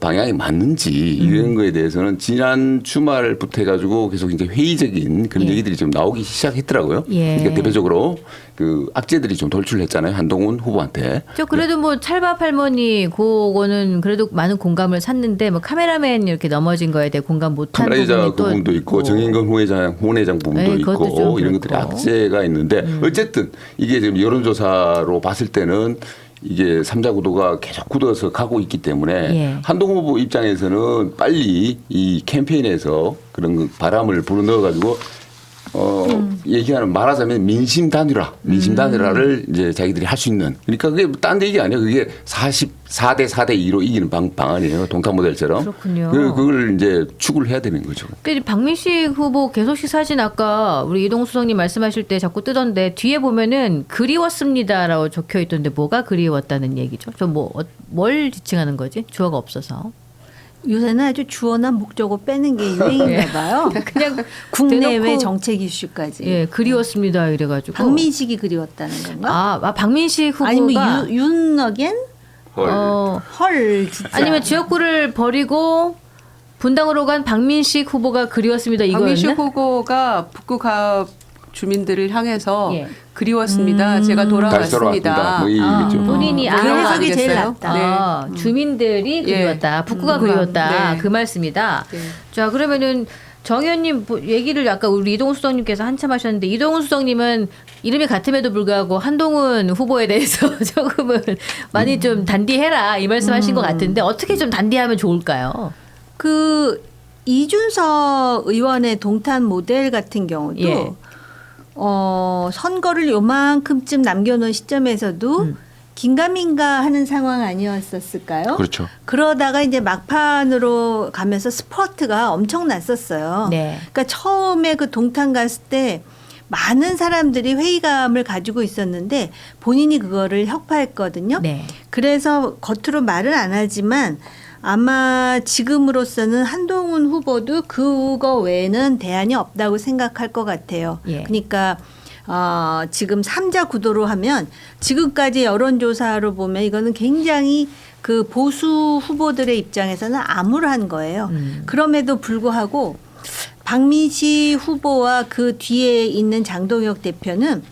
방향이 맞는지 이런 거에 대해서는 지난 주말부터 해가지고 계속 이제 회의적인 그런 예. 얘기들이 좀 나오기 시작했더라고요. 예. 그러니까 대표적으로 그 악재들이 좀 돌출했잖아요. 한동훈 후보한테. 저 그래도 뭐 찰밥 할머니 그거는 그래도 많은 공감을 샀는데 뭐 카메라맨 이렇게 넘어진 거에 대해 공감 못한 카메라이자 부분이 그 또 부분도 있고 정인건 후원회장 부분도 네, 그것도 좀 있고 이런 것들이 그렇고. 악재가 있는데 어쨌든 이게 지금 여론조사로 봤을 때는 이게 삼자 구도가 계속 굳어서 가고 있기 때문에 예. 한동훈 후보 입장에서는 빨리 이 캠페인에서 그런 바람을 불어넣어 가지고 얘기하는 말하자면 민심 단일화를 이제 자기들이 할 수 있는 그러니까 그게 딴 데 얘기 아니에요. 그게 44대 4대 2로 이기는 방안이에요. 동탄 모델처럼. 그렇군요. 그걸 이제 추구를 해야 되는 거죠. 근데 박민식 후보 개소식 사진 아까 우리 이동수 수석님 말씀하실 때 자꾸 뜨던데 뒤에 보면은 그리웠습니다라고 적혀 있던데 뭐가 그리웠다는 얘기죠? 저 뭘 지칭하는 거지? 주어가 없어서. 요새는 아주 주어나 목적어 빼는 게 유행인가 봐요. 그냥 국내외 대놓고- 정책 이슈까지. 예, 그리웠습니다 이래가지고. 박민식이 그리웠다는 건가? 박민식 후보가 아니면 윤어겐? 헐 진짜. 아니면 지역구를 버리고 분당으로 간 박민식 후보가 그리웠습니다 이거였나? 박민식 후보가 북구갑 주민들을 향해서 예. 그리웠습니다. 제가 다시 돌아왔습니다. 돌아왔습니다. 뭐 이 얘기죠. 본인이 그 해석이 제일 아니겠어요? 낫다. 주민들이 그리웠다. 북구가 그리웠다. 네. 그 말씀이다. 네. 자 그러면은 정 의원님 얘기를 아까 우리 이동훈 수석님께서 한참 하셨는데 이동훈 수석님은 이름이 같음에도 불구하고 한동훈 후보에 대해서 조금은 많이 좀 단디해라 이 말씀하신 것 같은데 어떻게 좀 단디하면 좋을까요? 그 이준석 의원의 동탄 모델 같은 경우도 예. 선거를 요만큼쯤 남겨놓은 시점에서도 긴가민가 하는 상황 아니었었을까요? 그렇죠. 그러다가 이제 막판으로 가면서 스퍼트가 엄청 났었어요. 네. 그러니까 처음에 그 동탄 갔을 때 많은 사람들이 회의감을 가지고 있었는데 본인이 그거를 혁파했거든요. 네. 그래서 겉으로 말은 안 하지만 아마 지금으로서는 한동훈 후보도 그거 외에는 대안이 없다고 생각할 것 같아요. 예. 그러니까 지금 3자 구도로 하면 지금까지 여론조사로 보면 이거는 굉장히 그 보수 후보들의 입장에서는 암울한 거예요. 그럼에도 불구하고 박민식 후보와 그 뒤에 있는 장동혁 대표는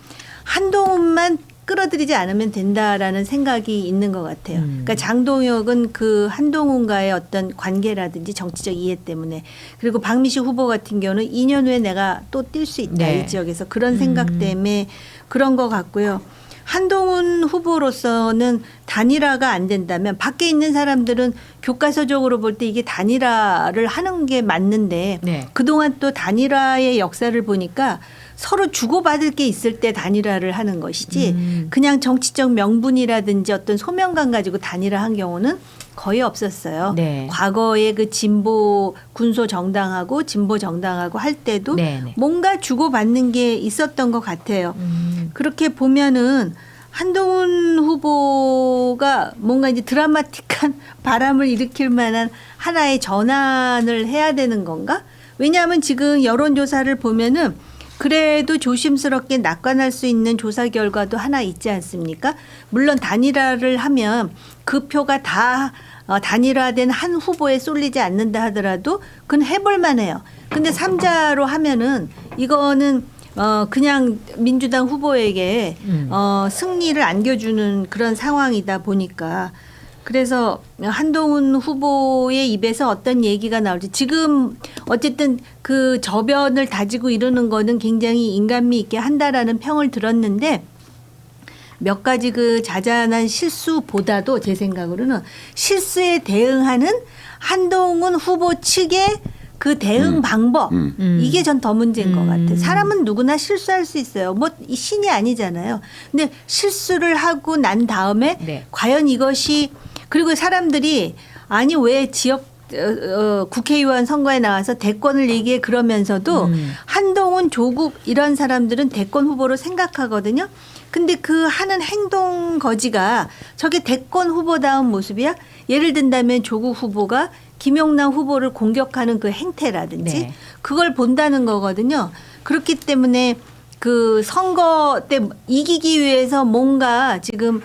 한동훈만 끌어들이지 않으면 된다라는 생각이 있는 것 같아요. 그러니까 장동혁은 그 한동훈과의 어떤 관계라든지 정치적 이해 때문에 그리고 박민식 후보 같은 경우는 2년 후에 내가 또 뛸 수 있다. 네. 이 지역에서 그런 생각 때문에 그런 것 같고요. 한동훈 후보로서는 단일화가 안 된다면 밖에 있는 사람들은 교과서적으로 볼 때 이게 단일화를 하는 게 맞는데 네. 그동안 또 단일화의 역사를 보니까 서로 주고받을 게 있을 때 단일화를 하는 것이지 그냥 정치적 명분이라든지 어떤 소명감 가지고 단일화한 경우는 거의 없었어요. 네. 과거에 그 진보 군소 정당하고 진보 정당하고 할 때도 네, 네. 뭔가 주고받는 게 있었던 것 같아요. 그렇게 보면은 한동훈 후보가 뭔가 이제 드라마틱한 바람을 일으킬 만한 하나의 전환을 해야 되는 건가? 왜냐하면 지금 여론조사를 보면은 그래도 조심스럽게 낙관할 수 있는 조사 결과도 하나 있지 않습니까? 물론 단일화를 하면 그 표가 다 단일화된 한 후보에 쏠리지 않는다 하더라도 그건 해볼 만해요. 근데 3자로 하면은 이거는 그냥 민주당 후보에게 승리를 안겨주는 그런 상황이다 보니까 그래서 한동훈 후보의 입에서 어떤 얘기가 나올지 지금 어쨌든 그 저변을 다지고 이러는 거는 굉장히 인간미 있게 한다라는 평을 들었는데 몇 가지 그 자잘한 실수보다도 제 생각으로는 실수에 대응하는 한동훈 후보 측의 그 대응 방법 이게 전 더 문제인 것 같아요. 사람은 누구나 실수할 수 있어요. 뭐 신이 아니잖아요. 근데 실수를 하고 난 다음에 네. 과연 이것이 그리고 사람들이 아니 왜 지역 국회의원 선거에 나와서 대권을 얘기해 그러면서도 한동훈 조국 이런 사람들은 대권 후보로 생각하거든요. 근데 그 하는 행동 거지가 저게 대권 후보다운 모습이야? 예를 든다면 조국 후보가 김용남 후보를 공격하는 그 행태라든지 네. 그걸 본다는 거거든요. 그렇기 때문에 그 선거 때 이기기 위해서 뭔가 지금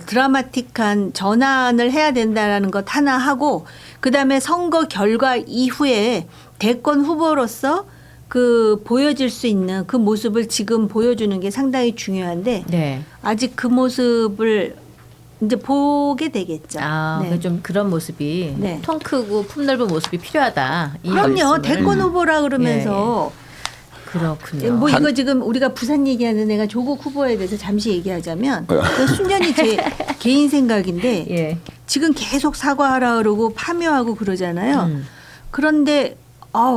드라마틱한 전환을 해야 된다라는 것 하나 하고 그다음에 선거 결과 이후에 대권 후보로서 그 보여질 수 있는 그 모습을 지금 보여주는 게 상당히 중요한데 네. 아직 그 모습을 이제 보게 되겠죠. 네. 좀 그런 모습이 네. 통 크고 품 넓은 모습이 필요하다. 이 그럼요. 말씀을. 대권 후보라 그러면서 그렇군요. 뭐 이거 지금 우리가 부산 얘기하는 애가 조국 후보에 대해서 잠시 얘기하자면 그건 순전히 제 개인 생각인데 예. 지금 계속 사과하라 그러고 파묘하고 그러잖아요. 그런데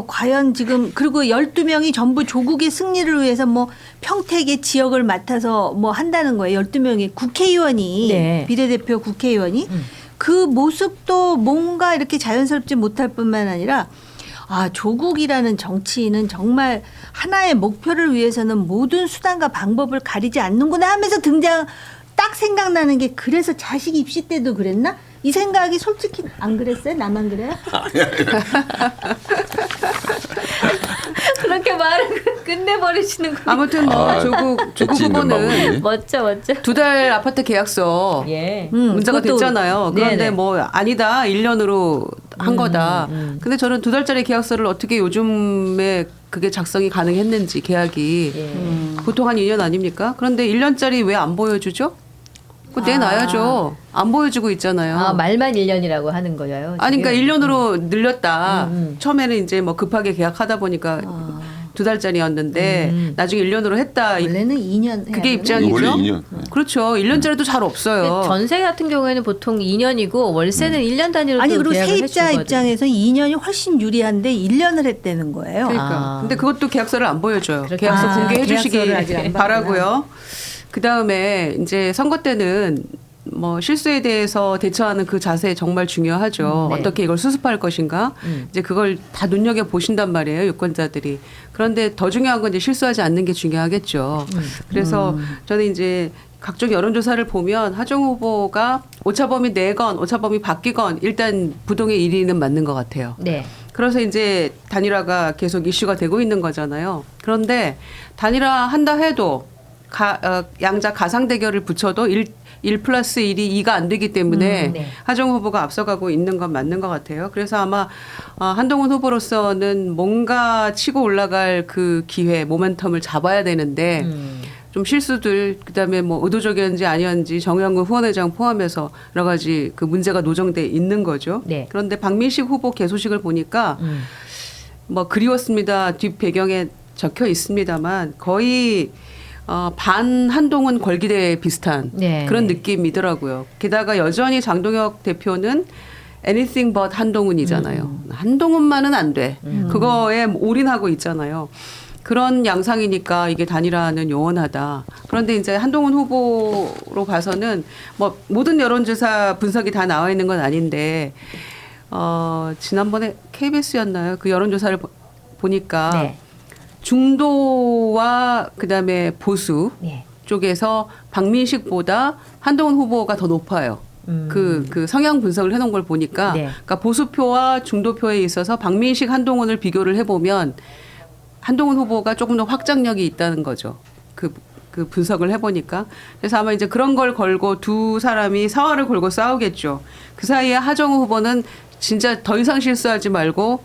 과연 지금 그리고 12명이 전부 조국의 승리를 위해서 뭐 평택의 지역을 맡아서 뭐 한다는 거예요. 12명의 국회의원이 네. 비례대표 국회의원이 그 모습도 뭔가 이렇게 자연스럽지 못할 뿐만 아니라 조국이라는 정치인은 정말 하나의 목표를 위해서는 모든 수단과 방법을 가리지 않는구나 하면서 등장 딱 생각나는 게 그래서 자식 입시 때도 그랬나? 이 생각이 솔직히 안 그랬어요? 나만 그래요? 그렇게 말을 끝내버리시는 거. 아무튼 조국 후보는 멋져. 2달 아파트 계약서 예. 문제가 그것도 됐잖아요. 그런데 네네. 뭐 아니다 1년으로 한 거다. 근데 저는 2달짜리 계약서를 어떻게 요즘에 그게 작성이 가능했는지 계약이 보통 한 2년 아닙니까? 그런데 1년짜리 왜 안 보여주죠? 그거 내놔야죠. 안 보여주고 있잖아요. 말만 1년이라고 하는 거예요. 아니 그러니까 1년으로 늘렸다. 처음에는 이제 뭐 급하게 계약하다 보니까 2달짜리였는데 나중에 1년으로 했다. 원래는 2년 그게 해야 입장이죠. 원래 2년. 그렇죠. 1년짜리도 잘 없어요. 전세 같은 경우에는 보통 2년이고 월세는 1년 단위로 아니 그리고 계약을 세입자 해주거든요. 입장에서 2년이 훨씬 유리한데 1년을 했다는 거예요. 그러니까. 근데 그것도 계약서를 안 보여줘요. 그렇게. 계약서 공개해 계약서를 아직 안 주시기 바라고요. 그 다음에 이제 선거 때는 뭐 실수에 대해서 대처하는 그 자세 정말 중요하죠. 네. 어떻게 이걸 수습할 것인가. 이제 그걸 다 눈여겨 보신단 말이에요, 유권자들이. 그런데 더 중요한 건 이제 실수하지 않는 게 중요하겠죠. 그래서 저는 이제 각종 여론조사를 보면 하정 후보가 오차범위 내건 오차범위 바뀌건 일단 부동의 1위는 맞는 것 같아요. 네. 그래서 이제 단일화가 계속 이슈가 되고 있는 거잖아요. 그런데 단일화 한다 해도 양자 가상 대결을 붙여도 1 플러스 1이 2가 안 되기 때문에 네. 하정 후보가 앞서가고 있는 건 맞는 것 같아요. 그래서 아마 한동훈 후보로서는 뭔가 치고 올라갈 그 기회, 모멘텀을 잡아야 되는데 좀 실수들 그다음에 뭐 의도적이었는지 아니었는지 정영근 후원회장 포함해서 여러 가지 그 문제가 노정돼 있는 거죠. 네. 그런데 박민식 후보 개소식을 보니까 뭐 그리웠습니다 뒷 배경에 적혀 있습니다만 거의 반 한동훈 걸기대 비슷한 네. 그런 느낌이더라고요. 게다가 여전히 장동혁 대표는 anything but 한동훈이잖아요. 한동훈만은 안 돼. 그거에 올인하고 있잖아요. 그런 양상이니까 이게 단일화는 요원하다. 그런데 이제 한동훈 후보로 봐서는 뭐 모든 여론조사 분석이 다 나와 있는 건 아닌데 지난번에 KBS였나요? 그 여론조사를 보니까 네. 중도와 그다음에 보수 네. 쪽에서 박민식보다 한동훈 후보가 더 높아요. 그 성향 분석을 해놓은 걸 보니까 네. 그러니까 보수표와 중도표에 있어서 박민식 한동훈을 비교를 해보면 한동훈 후보가 조금 더 확장력이 있다는 거죠. 그 분석을 해보니까. 그래서 아마 이제 그런 걸 걸고 두 사람이 사활을 걸고 싸우겠죠. 그 사이에 하정우 후보는 진짜 더 이상 실수하지 말고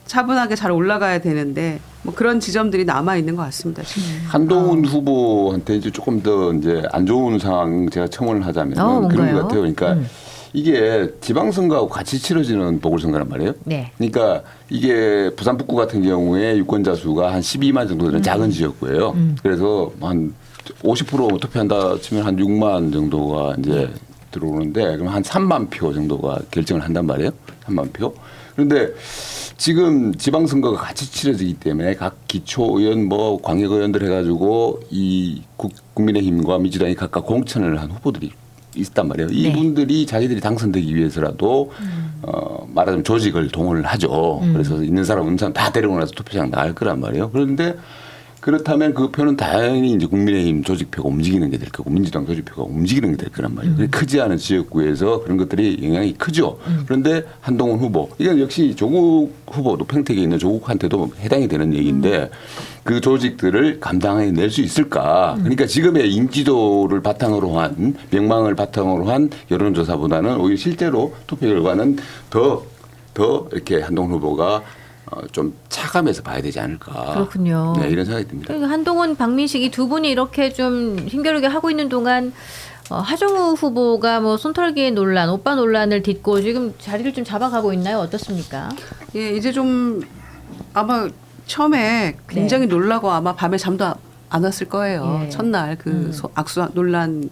차분하게 잘 올라가야 되는데 뭐 그런 지점들이 남아 있는 것 같습니다. 지금. 한동훈 후보한테 이제 조금 더 이제 안 좋은 상황 제가 첨언을 하자면 그런 뭔가요? 것 같아요. 그러니까 이게 지방선거하고 같이 치러지는 보궐선거란 말이에요. 네. 그러니까 이게 부산 북구 같은 경우에 유권자 수가 한 12만 정도 되는 작은 지역구예요. 그래서 한 50% 투표한다 치면 한 6만 정도가 이제 들어오는데 그럼 한 3만 표 정도가 결정을 한단 말이에요. 3만 표. 그런데 지금 지방선거가 같이 치러지기 때문에 각 기초의원 뭐 광역의원들 해가지고 이 국민의힘과 민주당이 각각 공천을 한 후보들이 있단 말이에요. 네. 이분들이 자기들이 당선되기 위해서라도 말하자면 조직을 동원을 하죠. 그래서 있는 사람 없는 사람 다 데리고 나서 투표장 나갈 거란 말이에요. 그런데 그렇다면 그 표는 당연히 이제 국민의힘 조직표가 움직이는 게 될 거고 민주당 조직표가 움직이는 게 될 거란 말이에요. 크지 않은 지역구에서 그런 것들이 영향이 크죠. 그런데 한동훈 후보 이건 역시 조국 후보도 평택에 있는 조국한테도 해당이 되는 얘기인데 그 조직들을 감당해낼 수 있을까? 그러니까 지금의 인지도를 바탕으로 한 명망을 바탕으로 한 여론조사보다는 오히려 실제로 투표 결과는 더 이렇게 한동훈 후보가 좀 차감해서 봐야 되지 않을까. 그렇군요. 네, 이런 생각이 듭니다. 그러니까 한동훈, 박민식 이 두 분이 이렇게 좀 힘겨루게 하고 있는 동안 하정우 후보가 뭐 손털기 논란, 오빠 논란을 딛고 지금 자리를 좀 잡아가고 있나요? 어떻습니까? 예, 이제 좀 아마 처음에 굉장히 네. 놀라고 아마 밤에 잠도 안 왔을 거예요. 예. 첫날 그 악수 논란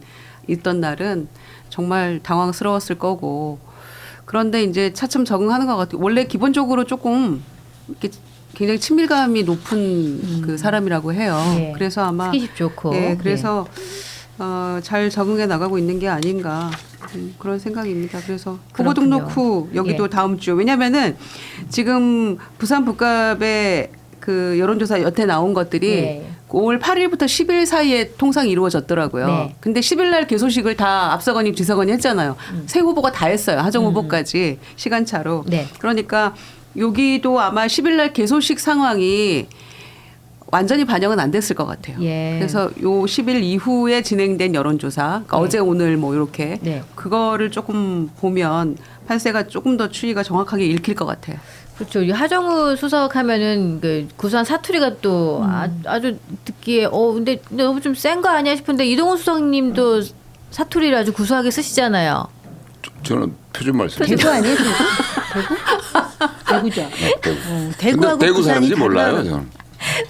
있던 날은 정말 당황스러웠을 거고. 그런데 이제 차츰 적응하는 것 같아요. 원래 기본적으로 조금 이렇게 굉장히 친밀감이 높은 그 사람이라고 해요. 예. 그래서 아마 스킨십 좋고. 예, 그래서 잘 적응해 나가고 있는 게 아닌가 그런 생각입니다. 그래서 후보 그렇군요. 등록 후 여기도 예. 다음 주 왜냐면은 지금 부산 북갑의 그 여론조사 여태 나온 것들이 예. 5월 8일부터 10일 사이에 통상 이루어졌더라고요. 네. 근데 10일 날 개소식을 다 앞서거니 뒤서거니 했잖아요. 새 후보가 다 했어요. 하정 후보까지 시간차로. 네. 그러니까 여기도 아마 10일 날 개소식 상황이 완전히 반영은 안 됐을 것 같아요. 예. 그래서 요 10일 이후에 진행된 여론조사, 그러니까 네. 어제 오늘 뭐 이렇게 네. 그거를 조금 보면 판세가 조금 더 추이가 정확하게 읽힐 것 같아요. 그렇죠. 이 하정우 수석 하면은 그 구수한 사투리가 또 아주 듣기에 근데 너무 좀 센 거 아니야 싶은데 이동훈 수석님도 사투리를 아주 구수하게 쓰시잖아요. 저는 표준 말씀. 대구 아니에요? 대구? 대구죠. 대구. 대구하고 근데 대구 사람인지 부산이 몰라요. 달라요. 저는.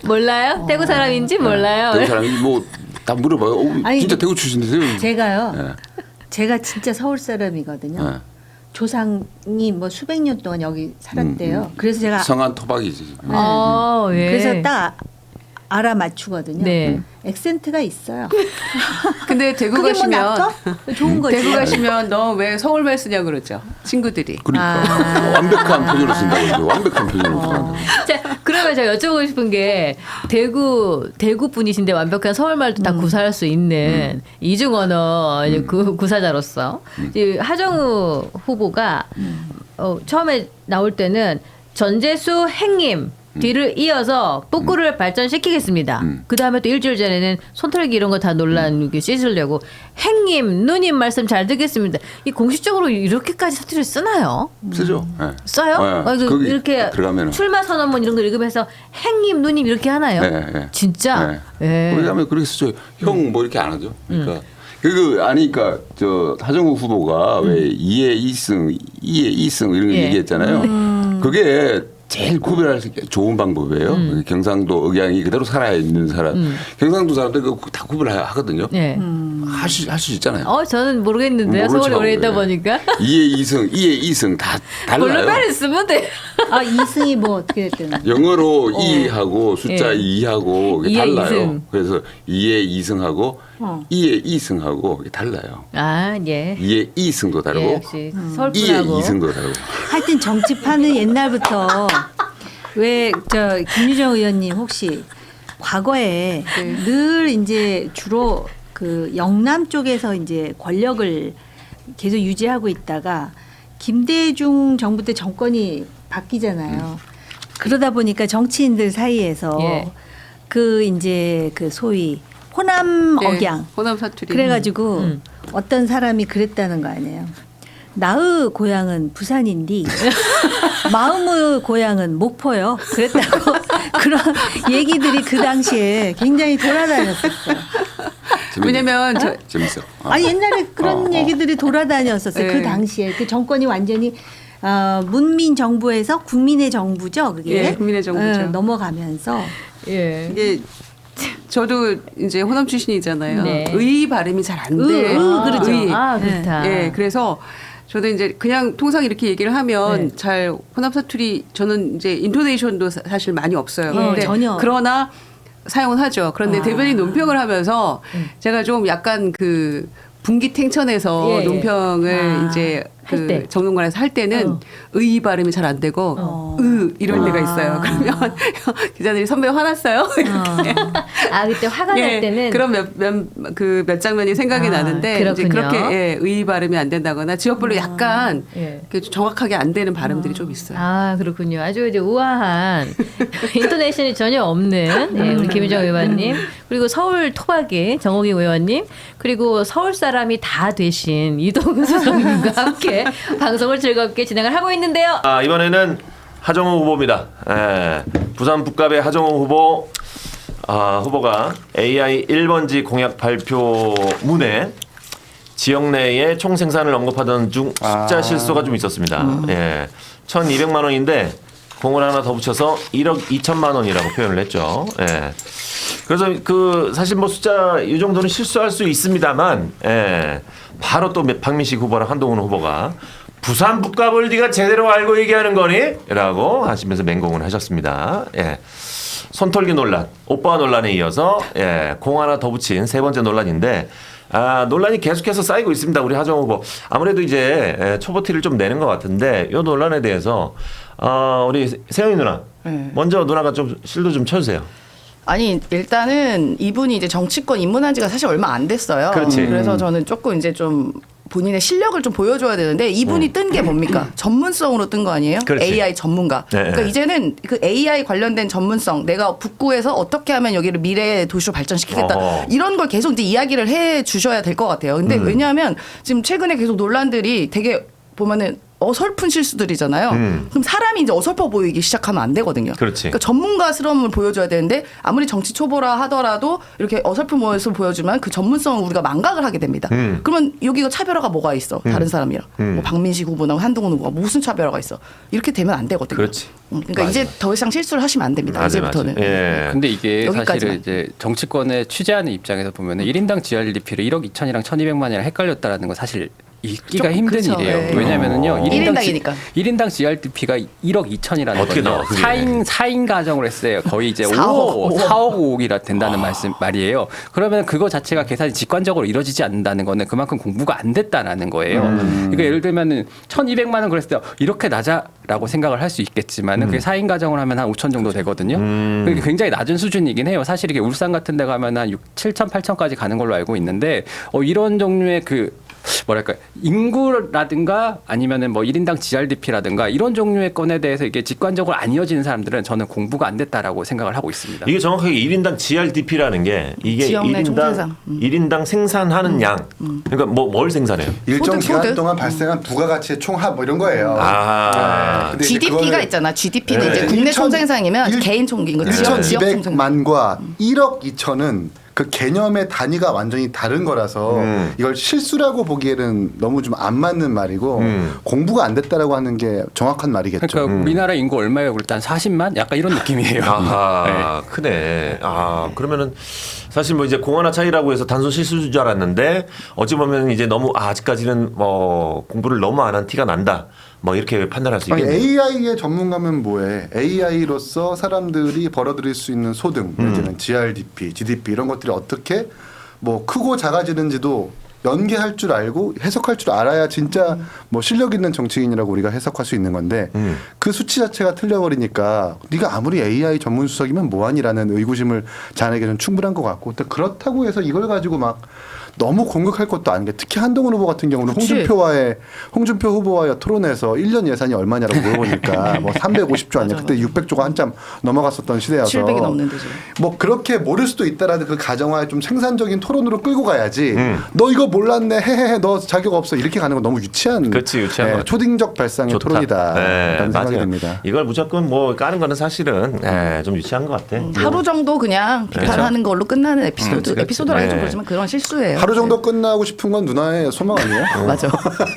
몰라요? 대구 사람인지 몰라요. 대구 사람인지 뭐 다 물어봐요. 아니, 진짜 대구 출신이세요? 제가요. 네. 제가 진짜 서울 사람이거든요. 네. 조상이 뭐 수백 년 동안 여기 살았대요. 그래서 제가 성한 토박이지. 예. 그래서 딱 알아맞추거든요. 네. 액센트가 있어요. 근데 대구 그게 뭐 가시면 나빠? 좋은 거지. 대구 가시면 너 왜 서울말 쓰냐 그러죠. 친구들이. 그러니까 완벽한 표준을 쓴다고 그러죠. 완벽한 표준을 쓴다고. 자, 그러면 제가 여쭤보고 싶은 게 대구 분이신데 완벽한 서울말도 다 구사할 수 있는 이중 언어 구사자로서 이 하정우 후보가 처음에 나올 때는 전재수 행님 뒤를 이어서 복구를 발전시키겠습니다. 그 다음에 또 일주일 전에는 손털기 이런 거 다 논란 씻으려고 행님, 누님 말씀 잘 듣겠습니다. 이 공식적으로 이렇게까지 사투리를 쓰나요? 쓰죠. 네. 써요? 네. 거기 이렇게 들어가면은. 출마 선언문 이런 거 읽으면서 행님, 누님 이렇게 하나요? 네, 네. 진짜? 네. 예. 거기 가면 그렇게 쓰죠. 형 뭐 이렇게 안 하죠. 그러니까 아니까 저 하정우 후보가 왜 2의 2승, 2의 2승 이런 거 예. 얘기했잖아요. 그게 제일 구별할 수 좋은 방법이에요. 경상도 억양이 그대로 살아 있는 사람. 경상도 사람들 그거 다 구별하거든요. 네. 할 수 있잖아요. 저는 모르겠는데요. 모르죠. 서울에 오래 있다 예. 보니까. 2의 2승, 2의 2승 다 달라요. 블루베리 쓰면 돼. 아 이승이 뭐 어떻게 됐대요? 영어로 2하고 숫자 예. 2하고 2의 달라요. 2승. 그래서 2의 2승하고 2의 2승하고 달라요. 예. 2의 2승도 다르고 예, 역시 2의 서울분하고. 2승도 다르고. 하여튼 정치판은 옛날부터 왜 저 김유정 의원님 혹시 과거에 늘 이제 주로 그 영남 쪽에서 이제 권력을 계속 유지하고 있다가 김대중 정부 때 정권이 바뀌잖아요. 그러다 보니까 정치인들 사이에서 예. 그 이제 그 소위 호남 억양 호남 사투리. 그래가지고 어떤 사람이 그랬다는 거 아니에요. 나의 고향은 부산인데 마음의 고향은 목포요. 그랬다고 그런 얘기들이 그 당시에 굉장히 돌아다녔었어요. 왜냐면 재밌어. 옛날에 그런 얘기들이 돌아다녔었어요. 네. 그 당시에 그 정권이 완전히 문민 정부에서 국민의 정부죠. 그게 예, 국민의 정부죠. 넘어가면서 예. 이게 저도 이제 호남 출신이잖아요. 네. 의 발음이 잘 안 돼. 그렇죠. 의. 그렇다. 예, 그래서 저도 이제 그냥 통상 이렇게 얘기를 하면 네. 잘 호남 사투리 저는 이제 인토네이션도 사실 많이 없어요. 근데 전혀. 그러나 사용은 하죠. 그런데 대변인 논평을 하면서 제가 좀 약간 그 분기탱천에서 예. 논평을 이제 할 때. 그 정론관에서 할 때는 의 발음이 잘 안 되고 이럴 때가 있어요. 그러면 기자들이 선배 화났어요. 아 그때 화가 날 예, 때는 그런 몇 장면이 생각이 나는데 이제 그렇군요. 그렇게 의 발음이 안 된다거나 지역별로 약간 예. 정확하게 안 되는 발음들이 좀 있어요. 아 그렇군요. 아주 이제 우아한 인토네이션이 전혀 없는 우리 김희정 의원님 그리고 서울 토박이 정호기 의원님 그리고 서울 사람이 다 되신 이동훈 수석님과 함께 방송을 즐겁게 진행을 하고 있는데요. 아, 이번에는 하정우 후보입니다. 부산 북갑의 하정우 후보 후보가 AI 1번지 공약 발표문에 지역 내의 총 생산을 언급하던 중 숫자 실수가 좀 있었습니다. 1,200만 원인데 공을 하나 더 붙여서 1억 2천만 원이라고 표현을 했죠. 그래서 그 사실 뭐 숫자 이 정도는 실수할 수 있습니다만 바로 또 박민식 후보랑 한동훈 후보가 부산 북갑을 네가 제대로 알고 얘기하는 거니? 라고 하시면서 맹공을 하셨습니다. 손털기 논란, 오빠 논란에 이어서 공 하나 더 붙인 세 번째 논란인데 논란이 계속해서 쌓이고 있습니다. 우리 하정우 후보. 아무래도 이제 초보티를 좀 내는 것 같은데 이 논란에 대해서 우리 세영이 누나 먼저 누나가 좀 실도 좀 쳐주세요. 아니 일단은 이분이 이제 정치권 입문한 지가 사실 얼마 안 됐어요. 그렇지. 그래서 저는 조금 이제 좀 본인의 실력을 좀 보여줘야 되는데 이분이 뜬 게 뭡니까? 전문성으로 뜬 거 아니에요? 그렇지. AI 전문가. 그러니까 이제는 그 AI 관련된 전문성, 내가 북구에서 어떻게 하면 여기를 미래의 도시로 발전시키겠다 이런 걸 계속 이제 이야기를 해 주셔야 될 것 같아요. 근데 왜냐하면 지금 최근에 계속 논란들이 되게 보면은 어설픈 실수들이잖아요. 그럼 사람이 이제 어설퍼 보이기 시작하면 안 되거든요. 그렇지. 그러니까 전문가스러움을 보여줘야 되는데 아무리 정치 초보라 하더라도 이렇게 어설픈 모습을 보여주면 그 전문성을 우리가 망각을 하게 됩니다. 그러면 여기가 차별화가 뭐가 있어? 다른 사람이랑. 뭐 박민식 후보나 한동훈 후보가 무슨 차별화가 있어? 이렇게 되면 안 되거든요. 그렇지. 그러니까 맞아. 이제 더 이상 실수를 하시면 안 됩니다. 이제부터는. 근데 이게 여기까지만. 사실은 이제 정치권에 취재하는 입장에서 보면은 1인당 GRDP를 1억 2천이랑 1,200만이랑 헷갈렸다라는 건 사실 읽기가 힘든 그렇죠. 일이에요. 네. 왜냐면은요. 1인당이니까. 1인당 GRDP가 1억 2천이라는 어떻게 거죠. 나와, 그게. 4인 가정을 했어요. 거의 이제 4억 4억 5억이라 된다는 말이에요. 그러면 그거 자체가 계산이 직관적으로 이루어지지 않는다는 거는 그만큼 공부가 안 됐다라는 거예요. 그러니까 예를 들면은 1,200만 원 그랬을 때 이렇게 낮아라고 생각을 할 수 있겠지만은 그게 4인 가정을 하면 한 5천 정도 되거든요. 그게 굉장히 낮은 수준이긴 해요. 사실 이게 울산 같은 데 가면 한 7천, 8천까지 가는 걸로 알고 있는데 이런 종류의 그 뭐랄까 인구라든가 아니면은 뭐 1인당 GRDP라든가 이런 종류의 건에 대해서 이게 직관적으로 안 이어지는 사람들은 저는 공부가 안 됐다라고 생각을 하고 있습니다. 이게 정확하게 1인당 GRDP라는 게 이게 지역 내 총생산. 1인당 생산하는 양. 그러니까 뭘 생산해요? 일정 기간 소득. 동안 발생한 부가가치의 총합 뭐 이런 거예요. 아. 근데 이제 GDP가 그거를 있잖아. GDP는 네. 이제 국내 1,000 총생산이면 개인 총기인 거. 지역 총생산. 1,200만과 1억 2천은 그 개념의 단위가 완전히 다른 거라서 이걸 실수라고 보기에는 너무 좀 안 맞는 말이고 공부가 안 됐다라고 하는 게 정확한 말이겠죠. 그러니까 우리나라 인구 얼마예요? 일단 40만? 약간 이런 느낌이에요. 아하, 크네. 그러면은 사실 뭐 이제 공하나 차이라고 해서 단순 실수인 줄 알았는데 어찌 보면 이제 너무 아직까지는 뭐 공부를 너무 안 한 티가 난다. 뭐 이렇게 판단할 수 있겠네요. AI의 전문가면 뭐해? AI로서 사람들이 벌어들일 수 있는 소득, 내지는 GRDP, GDP 이런 것들이 어떻게 뭐 크고 작아지는지도 연계할 줄 알고 해석할 줄 알아야 진짜 뭐 실력 있는 정치인이라고 우리가 해석할 수 있는 건데 그 수치 자체가 틀려버리니까 네가 아무리 AI 전문 수석이면 뭐하니라는 의구심을 자아내기는 충분한 것 같고 또 그렇다고 해서 이걸 가지고 막 너무 공격할 것도 아닌 게 특히 한동훈 후보 같은 경우는 홍준표 후보와의 토론에서 1년 예산이 얼마냐라고 물어보니까 뭐 350조 아니야. 그때 600조가 한참 넘어갔었던 시대여서 700이 넘는데 지금. 뭐 그렇게 모를 수도 있다라는 그 가정하에 좀 생산적인 토론으로 끌고 가야지. 너 이거 몰랐네. 헤헤헤. 너 자격 없어. 이렇게 가는 건 너무 유치한. 그렇지, 유치한 거. 초딩적 발상의 좋다. 토론이다. 네, 라는 생각이 맞아요. 듭니다. 이걸 무조건 뭐 까는 거는 사실은 좀 유치한 것 같아. 하루 정도 그냥 비판하는 걸로 끝나는 에피소드. 그렇지. 에피소드라기 좀 네. 그렇지만 그런 실수예요. 하루 정도 끝나고 싶은 건 누나의 소망 아니에요? 맞아.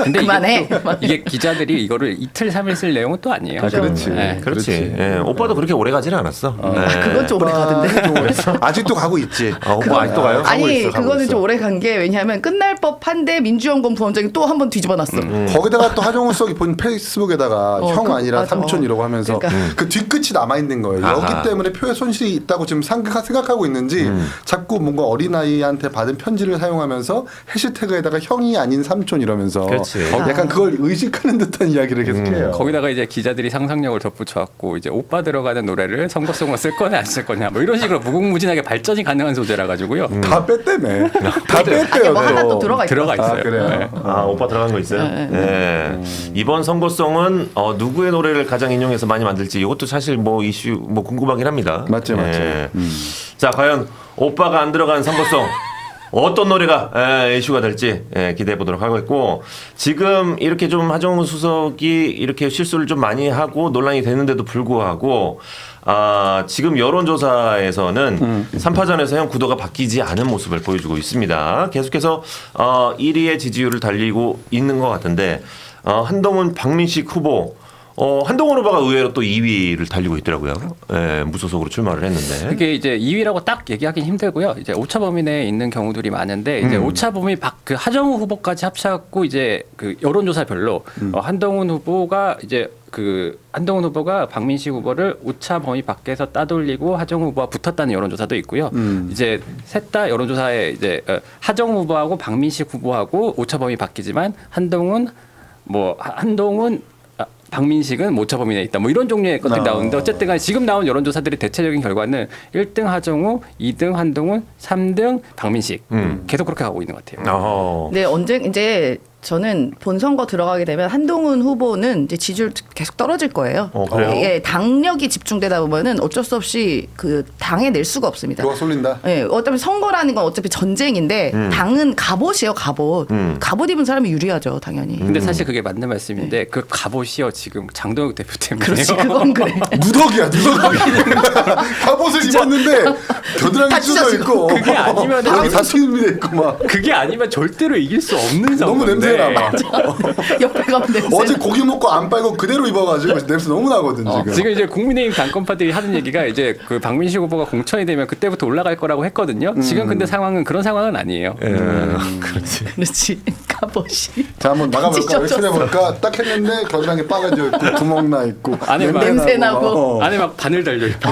근데 그만해. 이게 기자들이 이거를 이틀 3일 쓸 내용은 또 아니에요. 그렇지. 네. 그렇지. 오빠도 그렇게 오래 가지는 않았어. 그건 좀 오래 가던데. 아직도 가고 있지. 오빠 아직도 가요? 아니 가고 그거는 있어. 좀 오래 간 게 왜냐하면 끝날 법한데 민주연구원 부원장이 또 한 번 뒤집어놨어. 거기다가 또 하정우 수석이 본 페이스북에다가 형 아니라 맞아. 삼촌 이라고 하면서 그 뒤끝이 남아 있는 거예요. 아하. 여기 때문에 표의 손실이 있다고 지금 생각하고 있는지 자꾸 뭔가 어린아이한테 받은 편지를 사용하면서 해시태그에다가 형이 아닌 삼촌 이러면서 그렇지. 약간 그걸 의식하는 듯한 이야기를 계속해요. 거기다가 이제 기자들이 상상력을 덧붙여갖고 이제 오빠 들어가는 노래를 선거송으로 쓸 거냐 안 쓸 거냐 뭐 이런 식으로 무궁무진하게 발전이 가능한 소재라 가지고요. 다 뺐다며. 다 뺐대요. 뭐 하나 또 들어가 들어가 있어요. 아, 그래요? 네. 아 오빠 들어간 거 있어요? 네. 이번 선거송은 누구의 노래를 가장 인용해서 많이 만들지 이것도 사실 뭐 이슈 뭐 궁금하긴 합니다. 맞죠, 맞죠. 자 과연 오빠가 안 들어간 선거송 어떤 노래가 이슈가 될지 기대해 보도록 하겠고 지금 이렇게 좀 하정우 수석이 이렇게 실수를 좀 많이 하고 논란이 되는데도 불구하고 지금 여론조사에서는 3파전에서 형 구도가 바뀌지 않은 모습을 보여주고 있습니다. 계속해서 1위의 지지율을 달리고 있는 것 같은데 한동훈 박민식 후보 한동훈 후보가 의외로 또 2위를 달리고 있더라고요. 예, 무소속으로 출마를 했는데. 그게 이제 2위라고 딱 얘기하기는 힘들고요. 이제 오차 범위 내에 있는 경우들이 많은데 이제 오차 범위 그 하정우 후보까지 합쳐갖고 이제 그 여론조사별로 한동훈 후보가 박민식 후보를 오차 범위 밖에서 따돌리고 하정우 후보와 붙었다는 여론조사도 있고요. 이제 셋 다 여론조사에 이제 하정우 후보하고 박민식 후보하고 오차 범위 바뀌지만 한동훈 박민식은 오차 범위 내에 있다. 뭐 이런 종류의 것들이 나오는데 어쨌든 간에 지금 나온 여론조사들의 대체적인 결과는 1등 하정우, 2등 한동훈, 3등 박민식 계속 그렇게 가고 있는 것 같아요. 네, 이제 저는 본선거 들어가게 되면 한동훈 후보는 이제 지지율 계속 떨어질 거예요. 그래요? 예, 당력이 집중되다 보면은 어쩔 수 없이 그 당에 낼 수가 없습니다. 누가 쏠린다. 예, 어차피 선거라는 건 어차피 전쟁인데 당은 갑옷이에요, 갑옷. 갑옷 입은 사람이 유리하죠, 당연히. 근데 사실 그게 맞는 말씀인데 그 갑옷이요 지금 장동혁 대표 때문에. 그렇지, 그건 그래. 누더기야. 갑옷을 입었는데 겨드랑이 찢어져 있고 그게 아니면 다 튀김이 돼 있고 막. 그게 아니면 절대로 이길 수 없는 상황. 너무 냄새 나 막. 옆에 가면 냄새. 어제 고기 먹고 안 빨고 그대로 입어가지고 냄새 너무 나거든 지금. 지금 이제 국민의힘 당권파들이 하는 얘기가 이제 그 박민식 후보가 공천이 되면 그때부터 올라갈 거라고 했거든요. 지금 근데 상황은 그런 상황은 아니에요. 그렇지. 갑옷이. 자 한번 나가볼까? 열심히 해볼까? 딱 했는데 겨드랑이 빠가지고 있고 구멍 나 있고 안에 막 냄새 나고. 안에 막 바늘 달려 있고.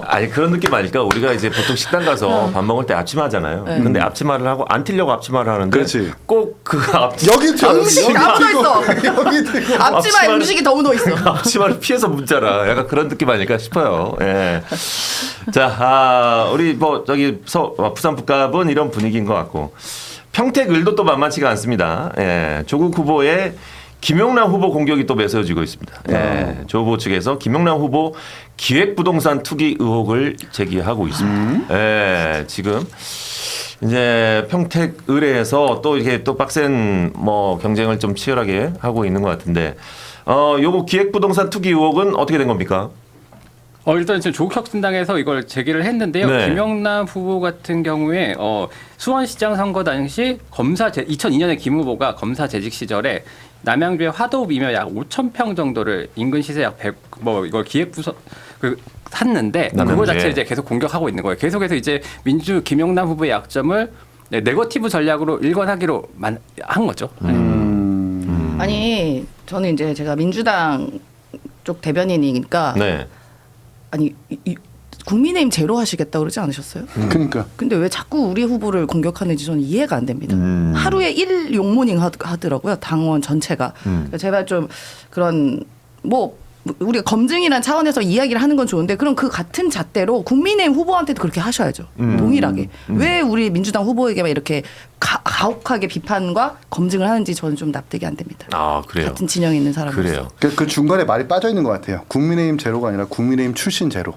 아니 그런 느낌 아닐까? 우리가 이제 보통 식당 가서 밥 먹을 때 앞치마잖아요. 근데 앞치마를 하고 안 튀려고 앞치마를 하는데 그렇지. 꼭 그 앞치마 여기 튀어. 음식이 다 묻어 있어. 여기 튀고. 앞치마에 음식이 더 묻어 있어. 앞치마를 피해서 묻잖아. 약간 그런 느낌 아닐까 싶어요. 예. 자, 우리 뭐 저기 부산 북갑은 이런 분위기인 것 같고 평택 을도 또 만만치가 않습니다. 예. 조국 후보의 김용남 후보 공격이 또 매서워지고 있습니다. 예. 조 후보 측에서 김용남 후보 기획부동산 투기 의혹을 제기하고 있습니다. 예. 지금 이제 평택 의뢰에서 또 이렇게 또 빡센 뭐 경쟁을 좀 치열하게 하고 있는 것 같은데 요거 기획부동산 투기 의혹은 어떻게 된 겁니까? 일단 지금 조국혁신당에서 이걸 제기를 했는데요. 네. 김영남 후보 같은 경우에 수원시장 선거 당시 2002년에 김 후보가 검사 재직 시절에 남양주의 화도비며 약 5,000평 정도를 인근 시세 약 100, 이걸 기획부서 샀는데 그거 자체 이제 계속 공격하고 있는 거예요. 계속해서 이제 김영남 후보의 약점을 네거티브 전략으로 일관하기로 한 거죠. 아니 저는 이제 제가 민주당 쪽 대변인이니까 네. 아니 국민의힘 제로 하시겠다 그러지 않으셨어요? 그러니까. 근데 왜 자꾸 우리 후보를 공격하는지 저는 이해가 안 됩니다. 하루에 1 욕모닝 하더라고요. 당원 전체가. 제발 좀 그런 우리가 검증이란 차원에서 이야기를 하는 건 좋은데 그럼 그 같은 잣대로 국민의힘 후보한테도 그렇게 하셔야죠. 동일하게. 왜 우리 민주당 후보에게만 이렇게 가혹하게 비판과 검증을 하는지 저는 좀 납득이 안 됩니다. 아, 그래요. 같은 진영에 있는 사람으로서. 그래요. 그 중간에 말이 빠져 있는 것 같아요. 국민의힘 제로가 아니라 국민의힘 출신 제로.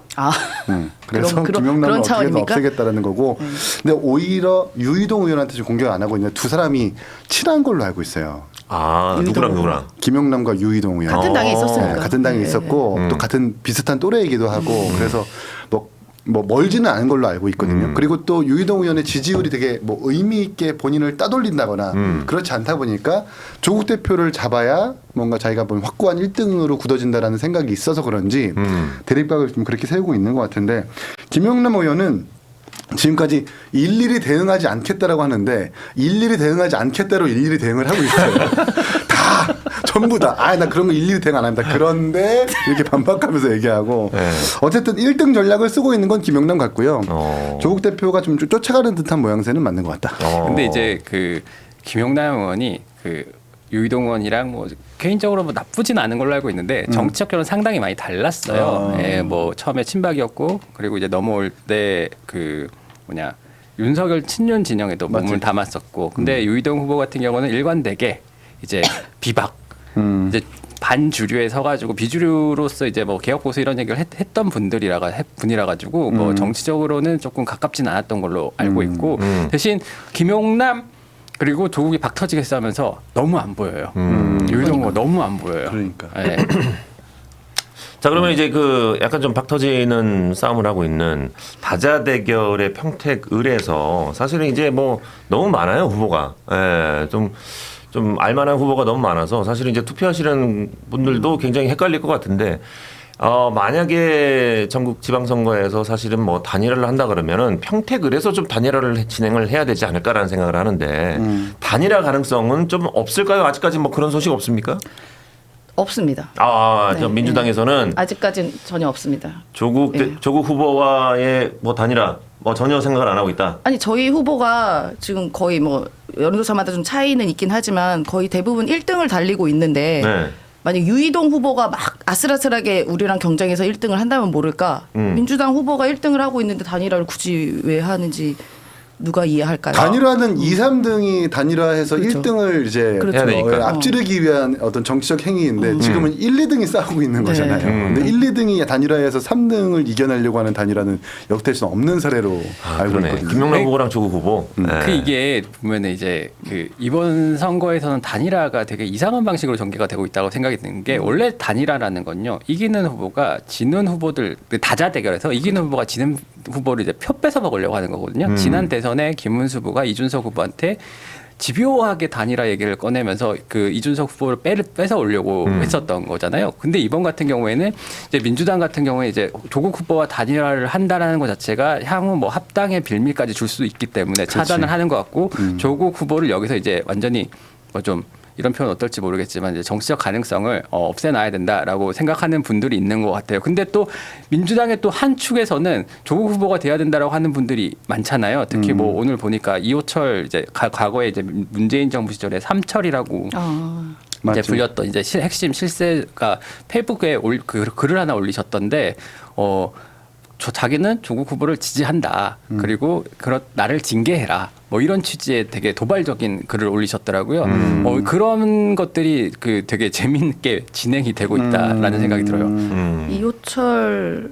그래서 김용남을 어떻게든 없애겠다라는 거고. 근데 오히려 유이동 의원한테 좀 공격 안 하고 있는 두 사람이 친한 걸로 알고 있어요. 누구랑? 김용남과 유이동 의원. 같은 당에 있었으니까. 같은 당에 있었고 또 같은 비슷한 또래이기도 하고 그래서 뭐 멀지는 않은 걸로 알고 있거든요. 그리고 또 유이동 의원의 지지율이 되게 뭐 의미 있게 본인을 따돌린다거나 그렇지 않다 보니까 조국 대표를 잡아야 뭔가 자기가 뭐 확고한 1등으로 굳어진다라는 생각이 있어서 그런지 대립각을 좀 그렇게 세우고 있는 것 같은데 김용남 의원은 지금까지 일일이 대응하지 않겠다라고 하는데 일일이 대응하지 않겠다로 일일이 대응을 하고 있어요. 다 전부 다. 나 그런 거 일일이 대응 안 합니다. 그런데 이렇게 반박하면서 얘기하고 네. 어쨌든 1등 전략을 쓰고 있는 건 김영남 같고요. 조국 대표가 좀 쫓아가는 듯한 모양새는 맞는 것 같다. 근데 이제 그 김용남 의원이 그 유이동 의원이랑 뭐 개인적으로 뭐 나쁘진 않은 걸로 알고 있는데 정치적 결은 상당히 많이 달랐어요. 예, 뭐 처음에 친박이었고 그리고 이제 넘어올 때 그 뭐냐 윤석열 친윤 진영에도 몸을 담았었고 근데 유이동 후보 같은 경우는 일관되게 이제 비박 이제 반주류에 서가지고 비주류로서 이제 뭐 개혁 보수 이런 얘기를 했던 분이라 가지고 뭐 정치적으로는 조금 가깝진 않았던 걸로 알고 있고 대신 김용남 그리고 조국이 박 터지겠어 하면서 너무 안 보여요. 유이동 후보 너무 안 보여요. 그러니까. 네. 자 그러면 이제 그 약간 좀 박 터지는 싸움을 하고 있는 다자 대결의 평택을에서 사실은 이제 뭐 너무 많아요 후보가. 예, 좀 알만한 후보가 너무 많아서 사실은 이제 투표하시는 분들도 굉장히 헷갈릴 것 같은데. 만약에 전국 지방선거에서 사실은 뭐 단일화를 한다 그러면은 평택을에서 좀 단일화를 진행을 해야 되지 않을까라는 생각을 하는데 단일화 가능성은 좀 없을까요? 아직까지 뭐 그런 소식 없습니까? 없습니다. 저 민주당에서는 아직까지는 전혀 없습니다. 조국 후보와의 뭐 단일화 뭐 전혀 생각을 안 하고 있다. 아니 저희 후보가 지금 거의 뭐 여론조사마다 좀 차이는 있긴 하지만 거의 대부분 1등을 달리고 있는데 네. 만약 유이동 후보가 막 아슬아슬하게 우리랑 경쟁해서 1등을 한다면 모를까. 민주당 후보가 1등을 하고 있는데 단일화를 굳이 왜 하는지 누가 이해할까요? 단일화는 2, 3등이 단일화해서 그렇죠. 1등을 이제 그렇죠. 해야 되니까. 앞지르기 위한 어떤 정치적 행위인데 지금은 1, 2등이 싸우고 있는 네. 거잖아요. 근데 1, 2등이 단일화해서 3등을 이겨내려고 하는 단일화는 역대에서 없는 사례로 알고 그러네. 있거든요. 김용남 후보랑 조국 후보. 네. 그 이게 보면은 이제 그 이번 선거에서는 단일화가 되게 이상한 방식으로 전개가 되고 있다고 생각이 드는 게 원래 단일화라는 건요 이기는 후보가 지는 후보들 다자 대결에서 이기는 후보가 지는 후보를 이제 표 뺏어 먹으려고 하는 거거든요. 지난 대선에 김문수 후보가 이준석 후보한테 집요하게 단일화 얘기를 꺼내면서 그 이준석 후보를 뺏어 오려고 했었던 거잖아요. 근데 이번 같은 경우에는 이제 민주당 같은 경우에 이제 조국 후보와 단일화를 한다라는 것 자체가 향후 뭐 합당의 빌미까지 줄 수 있기 때문에 차단을 하는 것 같고 조국 후보를 여기서 이제 완전히 뭐 좀 이런 표현 어떨지 모르겠지만 이제 정치적 가능성을 없애놔야 된다라고 생각하는 분들이 있는 것 같아요. 근데 또 민주당의 또 한 축에서는 조국 후보가 돼야 된다라고 하는 분들이 많잖아요. 특히 뭐 오늘 보니까 이호철 이제 과거에 이제 문재인 정부 시절에 삼철이라고 이제 불렸던 이제 핵심 실세가 페이스북에 글을 하나 올리셨던데 자기는 조국 후보를 지지한다. 그리고 나를 징계해라. 뭐 이런 취지의 되게 도발적인 글을 올리셨더라고요. 그런 것들이 그 되게 재미있게 진행이 되고 있다라는 생각이 들어요. 이호철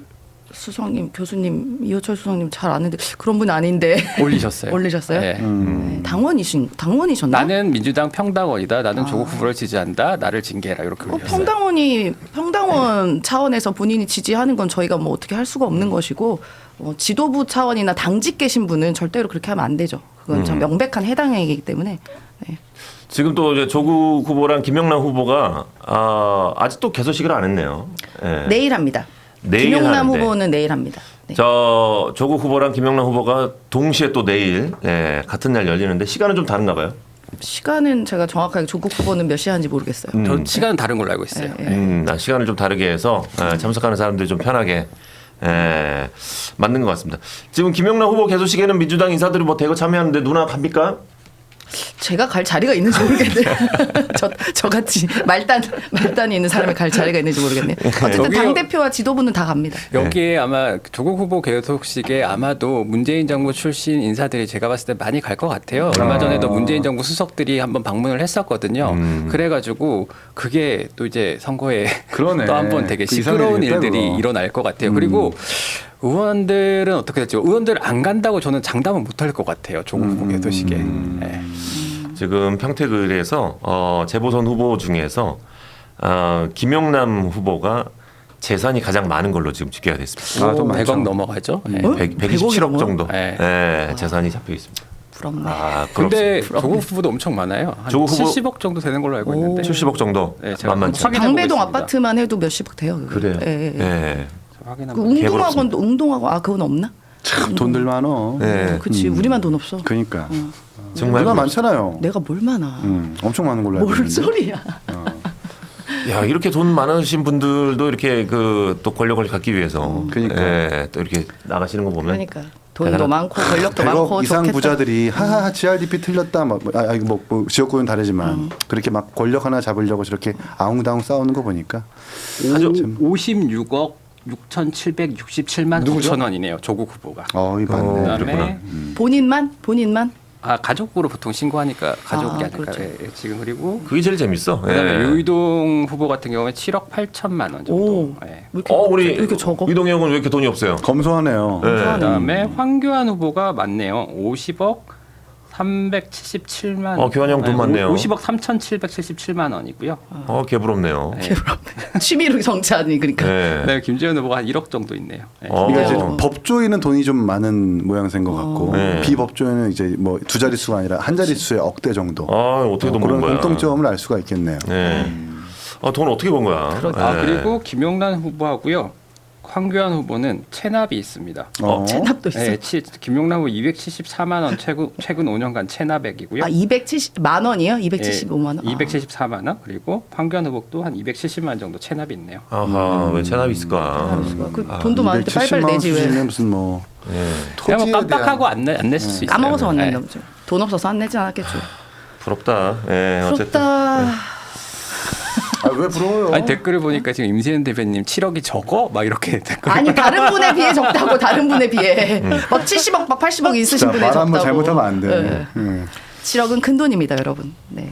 수석님, 교수님, 이호철 수석님 잘 아는데 그런 분 아닌데 올리셨어요. 올리셨어요? 네. 네. 당원이셨나? 나는 민주당 평당원이다. 나는 조국 후보를 지지한다. 나를 징계해라. 이렇게 올렸어요. 평당원 차원에서 본인이 지지하는 건 저희가 뭐 어떻게 할 수가 없는 것이고 지도부 차원이나 당직 계신 분은 절대로 그렇게 하면 안 되죠. 그건 좀 명백한 해당 행위이기 때문에. 네. 지금 또 이제 조국 후보랑 김영남 후보가 아직도 개소식을 안 했네요. 네. 내일 합니다. 내일 김용남 하는데. 후보는 내일 합니다. 네. 저 조국 후보랑 김영남 후보가 동시에 또 내일 같은 날 열리는데 시간은 좀 다른가 봐요. 시간은 제가 정확하게 조국 후보는 몇 시에 하는지 모르겠어요. 저 시간은 다른 걸로 알고 있어요. 시간을 좀 다르게 해서 참석하는 사람들이 좀 편하게 맞는 것 같습니다. 지금 김영남 후보 개소식에는 민주당 인사들이 뭐 대거 참여하는데 누나 갑니까? 제가 갈 자리가 있는지 모르겠네요. 저같이 말단이 있는 사람이 갈 자리가 있는지 모르겠네요. 어쨌든 당대표와 지도부는 다 갑니다. 여기에 아마 조국 후보 개소식에 아마도 문재인 정부 출신 인사들이 제가 봤을 때 많이 갈 것 같아요. 얼마 전에도 문재인 정부 수석들이 한번 방문을 했었거든요. 그래가지고 그게 또 이제 선거에 또 한번 되게 시끄러운 일들이 일어날 것 같아요. 그리고 의원들은 어떻게 됐죠? 의원들 안 간다고 저는 장담은 못할 것 같아요. 조국 후보 개소식에. 네. 지금 평택을에서 재보선 후보 중에서 김영남 후보가 재산이 가장 많은 걸로 지금 집계가 됐습니다. 100억 넘어가죠. 127억 정도 네. 재산이 잡혀 있습니다. 부럽네. 근데 조국 후보도 엄청 많아요. 한 조국 후보 70억 정도 되는 걸로 알고 있는데. 70억 정도. 네, 제가 만만치. 방배동 아파트만 해도 몇십억 돼요. 그래요. 네. 네. 그 웅동학원 그건 없나? 참 돈들 많어. 네. 그치 우리만 돈 없어. 그러니까 정말 누나 그렇죠. 많잖아요. 내가 뭘 많아. 엄청 많은 걸로 알고 뭘 있는데. 소리야. 야 이렇게 돈 많으신 분들도 이렇게 그 또 권력을 갖기 위해서 그러니까. 예, 또 이렇게 나가시는 거 보면 그러니까 돈도 대단하다. 많고 권력도 100억 많고 이상 좋겠다. 부자들이 하하 GRDP 틀렸다 뭐 지역구는 다르지만 그렇게 막 권력 하나 잡으려고 저렇게 아웅다웅 싸우는 거 보니까 56억 6,767만 누구죠? 9천 원이네요. 조국 후보가. 이 맞네. 그다음에 본인만? 가족으로 보통 신고하니까 가족이 아, 아닐까. 그렇죠. 예, 지금 그리고 그게 제일 재밌어. 그다음에 예. 유이동 후보 같은 경우에 7억 8천만 원 정도. 오. 예. 우리 왜 이렇게 적어? 이동희 형은 왜 이렇게 돈이 없어요? 검소하네요. 예. 그다음에 황교안 후보가 많네요. 50억 377만. 교환 형돈 많네요. 50억 3,777만 원이고요. 개부럽네요. 취미로 정치하니 그러니까. 예. 그다음에 김재현 후보가 한 1억 정도 있네요. 예. 그러니까 이제 법조인은 돈이 좀 많은 모양새인 것 같고 네. 비법조인은 이제 뭐 두 자릿수가 아니라 한 자릿수의 억대 정도. 어떻게 돈 그런 번 거야? 공통점을 알 수가 있겠네요. 예. 돈 어떻게 번 거야? 예. 그리고 김용란 후보하고요. 황교안 후보는 체납이 있습니다. 체납도 있어. 네, 김용란 후보 274만 원 최근 5년간 체납액이고요. 270만 원이요? 275만 원. 274만 원 그리고 황교안 후보도 한 270만 원 정도 체납이 있네요. 아하 왜 체납이 있을까? 그 돈도 많은데 빨리빨리 내지 왜? 무슨 뭐 그냥 뭐 토지에 깜빡하고 안 냈을 수 있어요. 까먹어서 안 네. 냈나 보죠. 돈 없어서 안 내지 않았겠죠. 부럽다. 예, 어쨌든. 부럽다. 왜 부러워요? 아니 댓글을 보니까 지금 임세현 대표님 7억이 적어? 막 이렇게 댓글. 아니 다른 분에 비해 적다고 다른 분에 비해 막 70억 막 80억 있으신 분에 말 적다고. 한번 잘못하면 안 돼. 네. 7억은 큰 돈입니다, 여러분. 네.